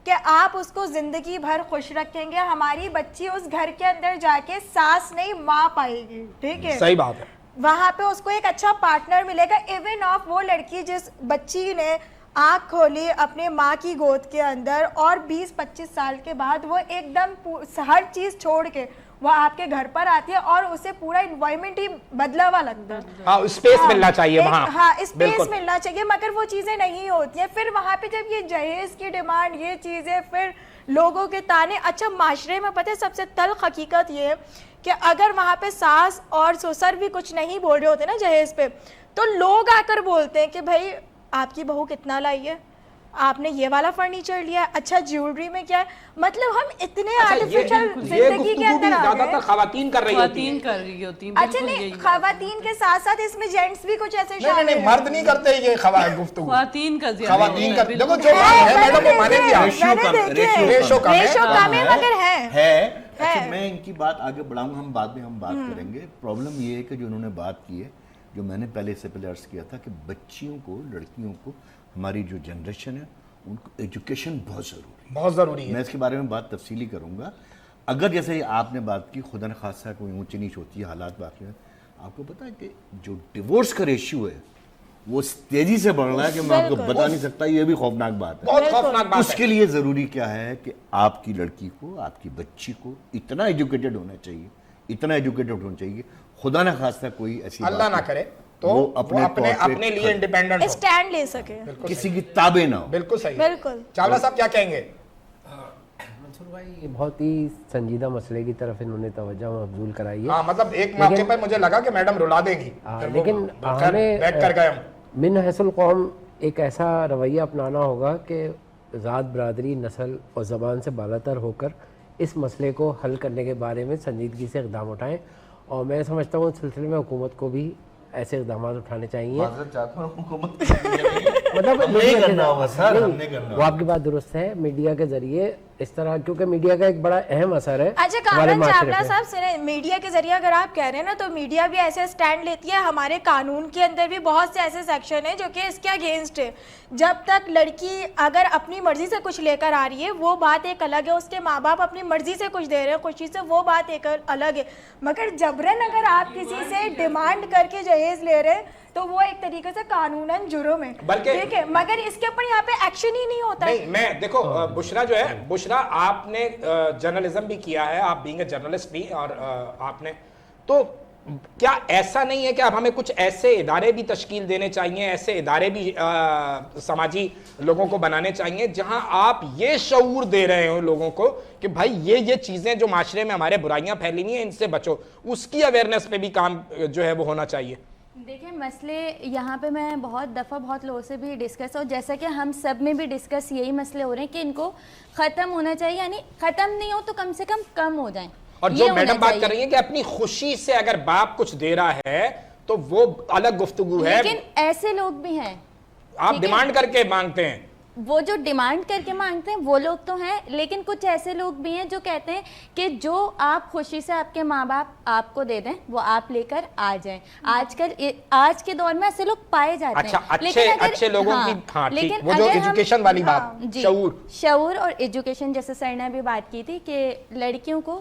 کہ آپ اس کو زندگی بھر خوش رکھیں گے. ہماری بچی اس گھر کے اندر جا کے ساس نہیں ماں پائے گی, ٹھیک ہے, صحیح بات ہے. وہاں پہ اس کو ایک اچھا پارٹنر ملے گا. ایون آف وہ لڑکی جس بچی نے آنکھ کھولی اپنے ماں کی گود کے اندر, اور 20-25 سال کے بعد وہ ایک دم ہر چیز چھوڑ کے وہ آپ کے گھر پر آتی ہے, اور اسے پورا انوائرمنٹ ہی بدلا ہوا لگتا ہے. ہاں, اسپیس ملنا چاہیے وہاں. ہاں, اسپیس ملنا چاہیے, مگر وہ چیزیں نہیں ہوتی ہیں. پھر وہاں پہ جب یہ جہیز کی ڈیمانڈ, یہ چیزیں, پھر لوگوں کے تانے. اچھا, معاشرے میں پتہ ہے سب سے تلخ حقیقت یہ ہے کہ اگر وہاں پہ ساس اور سسر بھی کچھ نہیں بول رہے ہوتے نا جہیز پہ, تو لوگ آ کر بولتے ہیں کہ بھائی آپ کی بہو کتنا لائی ہے, آپ نے یہ والا فرنیچر لیا, اچھا جیولری میں کیا ہے. مطلب ہم اتنے آرٹیفیشل زندگی کے اندر آ زیادہ تر خواتین کر رہی ہوتی ہیں. اچھا نہیں, خواتین کے ساتھ ساتھ اس میں جینٹس بھی کچھ ایسے شامل ہیں. مرد نہیں کرتے یہ گفتگو, خواتین کا زیادہ, خواتین کا. دیکھو جو ہے میڈم وہ مانے گی, ریشو کم ہے مگر ہے. اچھا, میں ان کی بات آگے بڑھاؤں گا, ہم بعد میں بات کریں گے. پرابلم یہ ہے کہ جو انہوں نے بات کی ہے, جو میں نے پہلے سے پہلے عرض کیا تھا کہ بچیوں کو, لڑکیوں کو, ہماری جو جنریشن ہے ان کو ایجوکیشن بہت ضروری ہے. میں اس کے بارے میں بات تفصیلی کروں گا. اگر جیسے آپ نے بات کی, خدا نخواستہ کوئی اونچ نیچ ہوتی ہے, حالات باقی ہیں, آپ کو پتہ ہے کہ جو ڈیورس کا ریشیو ہے وہ اس تیزی سے بڑھ رہا ہے کہ میں آپ کو بتا نہیں سکتا. یہ بھی خوفناک بات ہے, بہت خوفناک بات ہے. اس کے لیے ضروری کیا ہے کہ آپ کی لڑکی کو, آپ کی بچی کو اتنا ایجوکیٹڈ ہونا چاہیے, اتنا ایجوکیٹڈ ہونا چاہیے, خدا نخواستہ کوئی ایسی اللہ نہ کرے تو وہ اپنے لیے انڈیپینڈنٹ اسٹینڈ لے سکے, کسی کی تابع نہ ہو. بالکل صحیح. بالکل. چاولہ صاحب کیا کہیں گے؟ منصور بھائی, بہت ہی سنجیدہ مسئلے کی طرف انہوں نے توجہ مبذول کرائی ہے. ہاں, مطلب ایک موقع پر مجھے لگا کہ میڈم رلا دیں گی, لیکن ہمیں بیٹھ کر گئے ہم. من حیث القوم ایک ایسا رویہ اپنانا ہوگا کہ ذات, برادری, نسل اور زبان سے بالاتر ہو کر اس مسئلے کو حل کرنے کے بارے میں سنجیدگی سے اقدام اٹھائیں. اور میں سمجھتا ہوں اس سلسلے میں حکومت کو بھی ایسے اقدامات اٹھانے چاہیے. مطلب وہ آپ کی بات درست ہے, میڈیا کے ذریعے اس طرح, کیونکہ میڈیا کا ایک بڑا اہم اثر ہے. اچھا, کامران چاولہ صاحب سنیں, میڈیا کے ذریعے اگر آپ کہہ رہے ہیں نا, تو میڈیا بھی ایسے سٹینڈ لیتی ہے. ہمارے قانون کے اندر بھی بہت سے ایسے سیکشن ہیں جو کہ اس کے اگینسٹ ہے. جب تک لڑکی اگر اپنی مرضی سے کچھ لے کر آ رہی ہے وہ بات ایک الگ ہے, اس کے ماں باپ اپنی مرضی سے کچھ دے رہے ہیں خوشی سے, وہ بات ایک الگ ہے. مگر جبرن اگر آپ کسی سے ڈیمانڈ کر کے جہیز لے رہے تو وہ ایک طریقے سے قانوناً جرم ہے, ٹھیک ہے, مگر اس کے اوپر یہاں پہ ایکشن ہی نہیں ہوتا. نہیں, میں دیکھو بشرا جو ہے, بشرا آپ نے جرنلزم بھی کیا ہے, آپ بینگ اے جرنلسٹ بھی, اور آپ نے, تو کیا ایسا نہیں ہے کہ اب ہمیں کچھ ایسے ادارے بھی تشکیل دینے چاہیے, ایسے ادارے بھی سماجی لوگوں کو بنانے چاہیے جہاں آپ یہ شعور دے رہے ہوں لوگوں کو کہ بھائی یہ چیزیں جو معاشرے میں ہمارے برائیاں پھیلی ہوئی ہیں ان سے بچو, اس کی اویئرنیس پہ بھی کام جو ہے وہ ہونا چاہیے. دیکھیں, مسئلے یہاں پہ میں بہت دفعہ بہت لوگوں سے بھی ڈسکس, اور جیسا کہ ہم سب میں بھی ڈسکس یہی مسئلے ہو رہے ہیں کہ ان کو ختم ہونا چاہیے, یعنی ختم نہیں ہو تو کم سے کم ہو جائیں. اور جو میڈم بات کر رہی ہیں کہ اپنی خوشی سے اگر باپ کچھ دے رہا ہے تو وہ الگ گفتگو ہے, لیکن ایسے لوگ بھی ہیں, آپ ڈیمانڈ کر کے مانگتے ہیں, وہ جو ڈیمانڈ کر کے مانگتے ہیں وہ لوگ تو ہیں, لیکن کچھ ایسے لوگ بھی ہیں جو کہتے ہیں کہ جو آپ خوشی سے آپ کے ماں باپ آپ کو دے دیں وہ آپ لے کر آ جائیں. آج کے دور میں ایسے لوگ پائے جاتے ہیں. اچھے لوگوں کی, لیکن وہ جو ایجوکیشن والی بات, شعور اور ایجوکیشن, جیسے سر نے بھی بات کی تھی کہ لڑکیوں کو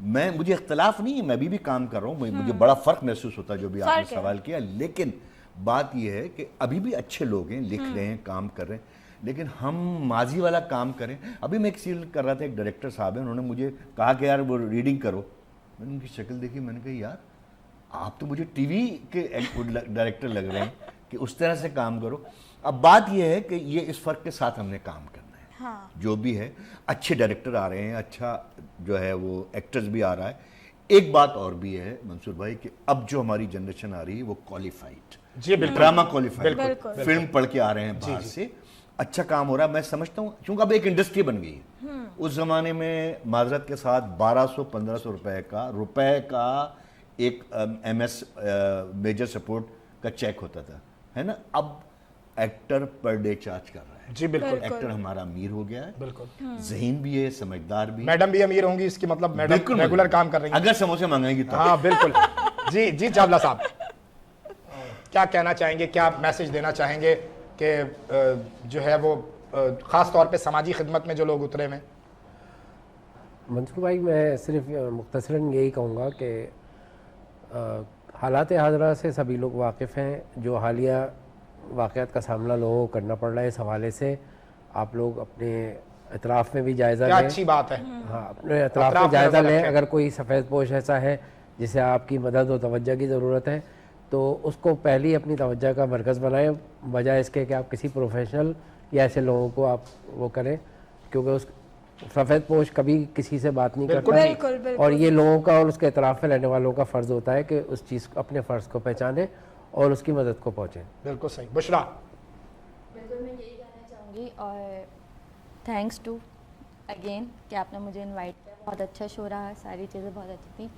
میں مجھے اختلاف نہیں ہے, میں ابھی بھی کام کر رہا ہوں, مجھے بڑا فرق محسوس ہوتا ہے جو بھی آپ نے سوال کیا, لیکن بات یہ ہے کہ ابھی بھی اچھے لوگ ہیں, لکھ رہے ہیں, کام کر رہے ہیں, لیکن ہم ماضی والا کام کریں. ابھی میں ایک سیریل کر رہا تھا, ایک ڈائریکٹر صاحب ہیں, انہوں نے مجھے کہا کہ یار وہ ریڈنگ کرو. میں نے ان کی شکل دیکھی, میں نے کہا یار آپ تو مجھے ٹی وی کے ڈائریکٹر لگ رہے ہیں کہ اس طرح سے کام کرو. اب بات یہ ہے کہ یہ اس فرق کے ساتھ ہم نے کام کرنا ہے, جو بھی ہے اچھے ڈائریکٹر آ رہے ہیں, اچھا جو ہے وہ ایکٹرز بھی آ رہا ہے. ایک بات اور بھی ہے منصور بھائی کہ اب جو ہماری جنریشن آ رہی ہے وہ کوالیفائڈ, جی بالکل, ڈراما کوالیفائڈ, فلم پڑھ کے آ رہے ہیں باہر سے, اچھا کام ہو رہا ہے. میں سمجھتا ہوں کیونکہ اب ایک انڈسٹری بن گئی ہے. اس زمانے میں معذرت کے ساتھ 1200-1500 روپے کا ایک ایم ایس میجر سپورٹ کا چیک ہوتا تھا, ہے نا. اب ایکٹر پر ڈے چارج کر رہا ہے. جی بالکل, ایکٹر ہمارا امیر ہو گیا ہے, بالکل, ذہین بھی ہے, سمجھدار بھی. میڈم بھی امیر ہوں گی, اس کی مطلب میڈم ریگولر کام کر رہی ہیں اگر سموسے منگائیں گی تو. ہاں بالکل. جی چاولہ صاحب کیا کہنا چاہیں گے, کیا میسج دینا چاہیں گے کہ جو ہے وہ خاص طور پہ سماجی خدمت میں جو لوگ اترے ہیں؟ منصور بھائی میں صرف مختصراً یہی کہوں گا کہ حالات حاضرہ سے سبھی لوگ واقف ہیں. جو حالیہ واقعات کا سامنا لوگوں کو کرنا پڑ رہا ہے, اس حوالے سے آپ لوگ اپنے اطراف میں بھی جائزہ لیں. اچھی بات ہے, ہاں اپنے اطراف میں جائزہ لیں. اگر کوئی سفید پوش ایسا ہے جسے آپ کی مدد و توجہ کی ضرورت ہے تو اس کو پہلی اپنی توجہ کا مرکز بنائیں, بجائے اس کے کہ آپ کسی پروفیشنل یا ایسے لوگوں کو آپ وہ کریں, کیونکہ اس سفید پوش کبھی کسی سے بات نہیں کرتا. اور یہ لوگوں کا اور اس کے اطراف میں رہنے والوں کا فرض ہوتا ہے کہ اس چیز کو, اپنے فرض کو پہچانیں اور اس کی مدد کو پہنچیں. بالکل صحیح. بشرا. بالکل میں یہی کہنا چاہوں گی, اور تھینکس ٹو اگین کہ آپ نے مجھے انوائٹ کیا. بہت اچھا شو رہا, ساری چیزیں بہت اچھی تھیں.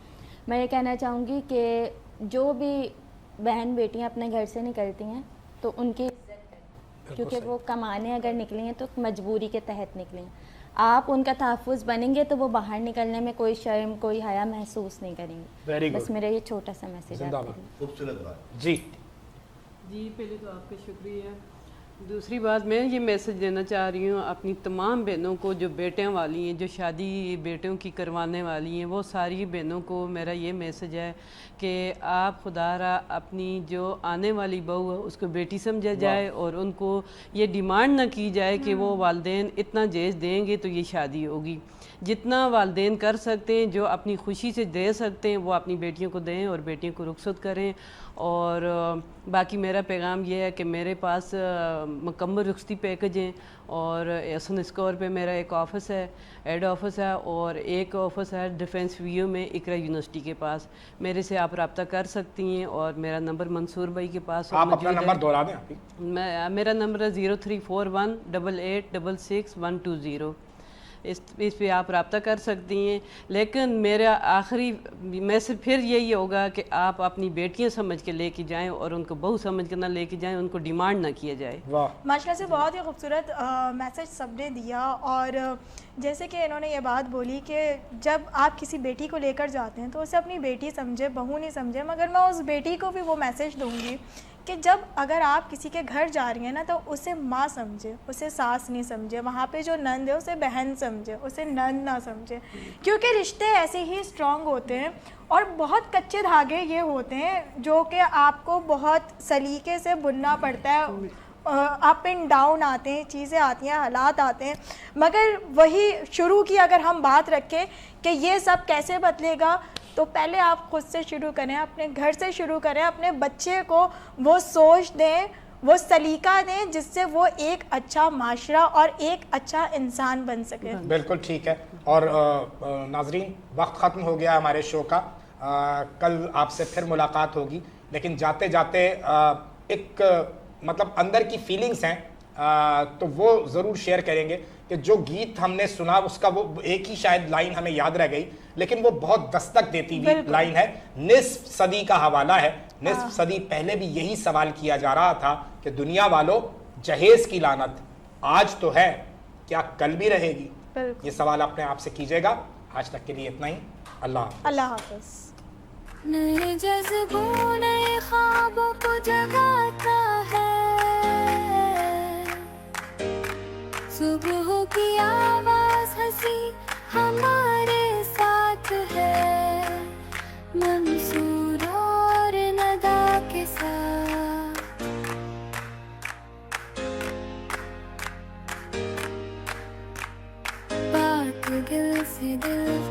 میں یہ کہنا چاہوں گی کہ جو بھی بہن بیٹیاں اپنے گھر سے نکلتی ہیں تو ان کی عزت ہے, کیونکہ وہ کمانے اگر نکلی ہیں تو مجبوری کے تحت نکلی ہیں. آپ ان کا تحفظ بنیں گے تو وہ باہر نکلنے میں کوئی شرم, کوئی حیا محسوس نہیں کریں گے. بس میرا یہ چھوٹا سا میسج ہے. خوبصورت بات. جی پہلے تو آپ کا شکریہ. دوسری بات میں یہ میسج دینا چاہ رہی ہوں اپنی تمام بہنوں کو جو بیٹیاں والی ہیں, جو شادی بیٹوں کی کروانے والی ہیں, وہ ساری بہنوں کو میرا یہ میسج ہے کہ آپ خدا را اپنی جو آنے والی بہو ہے اس کو بیٹی سمجھا جائے, اور ان کو یہ ڈیمانڈ نہ کی جائے کہ وہ والدین اتنا جہیز دیں گے تو یہ شادی ہوگی. جتنا والدین کر سکتے ہیں, جو اپنی خوشی سے دے سکتے ہیں, وہ اپنی بیٹیوں کو دیں اور بیٹیوں کو رخصت کریں. اور باقی میرا پیغام یہ ہے کہ میرے پاس مکمل رخصتی پیکج ہیں, اور ایسن اسکور پہ میرا ایک آفس ہے, ہیڈ آفس ہے, اور ایک آفس ہے ڈیفینس ویو میں اقرا یونیورسٹی کے پاس. میرے سے آپ رابطہ کر سکتی ہیں, اور میرا نمبر منصور بھائی کے پاس آپ اپنا نمبر دوہرا دیں. میرا نمبر ہے 0341886120. اس پہ آپ رابطہ کر سکتی ہیں. لیکن میرا آخری میسج پھر یہی ہوگا کہ آپ اپنی بیٹیاں سمجھ کے لے کے جائیں, اور ان کو بہو سمجھ کے نہ لے کے جائیں, ان کو ڈیمانڈ نہ کیا جائے. ماشاء اللہ سے بہت ہی خوبصورت میسج سب نے دیا. اور جیسے کہ انہوں نے یہ بات بولی کہ جب آپ کسی بیٹی کو لے کر جاتے ہیں تو اسے اپنی بیٹی سمجھے, بہو نہیں سمجھے. مگر میں اس بیٹی کو بھی وہ میسج دوں گی کہ جب اگر آپ کسی کے گھر جا رہی ہیں نا تو اسے ماں سمجھے, اسے ساس نہیں سمجھے. وہاں پہ جو نند ہے اسے بہن سمجھے, اسے نند نہ سمجھے, کیونکہ رشتے ایسے ہی اسٹرانگ ہوتے ہیں. اور بہت کچے دھاگے یہ ہوتے ہیں جو کہ آپ کو بہت سلیقے سے بننا پڑتا ہے. اپ اینڈ ڈاؤن آتے ہیں, چیزیں آتی ہیں, حالات آتے ہیں. مگر وہی شروع کی اگر ہم بات رکھیں کہ یہ سب کیسے بدلے گا, تو پہلے آپ خود سے شروع کریں, اپنے گھر سے شروع کریں. اپنے بچے کو وہ سوچ دیں, وہ سلیقہ دیں جس سے وہ ایک اچھا معاشرہ اور ایک اچھا انسان بن سکے. بالکل ٹھیک ہے. اور ناظرین وقت ختم ہو گیا ہمارے شو کا. کل آپ سے پھر ملاقات ہوگی, لیکن جاتے جاتے ایک مطلب اندر کی فیلنگز ہیں تو وہ ضرور شیئر کریں گے کہ جو گیت ہم نے سنا اس کا وہ ایک ہی شاید لائن ہمیں یاد رہ گئی, لیکن وہ بہت دستک دیتی ہوئی لائن ہے. نصف صدی کا حوالہ ہے. نصف صدی پہلے بھی یہی سوال کیا جا رہا تھا کہ دنیا والوں جہیز کی لعنت آج تو ہے, کیا کل بھی رہے گی؟ یہ سوال اپنے آپ سے کیجیے گا. آج تک کے لیے اتنا ہی. اللہ حافظ. نئے جذبوں نئے خوابوں کو جگاتا ہے, صبح کی آواز ہنسی ہمارے ساتھ ہے.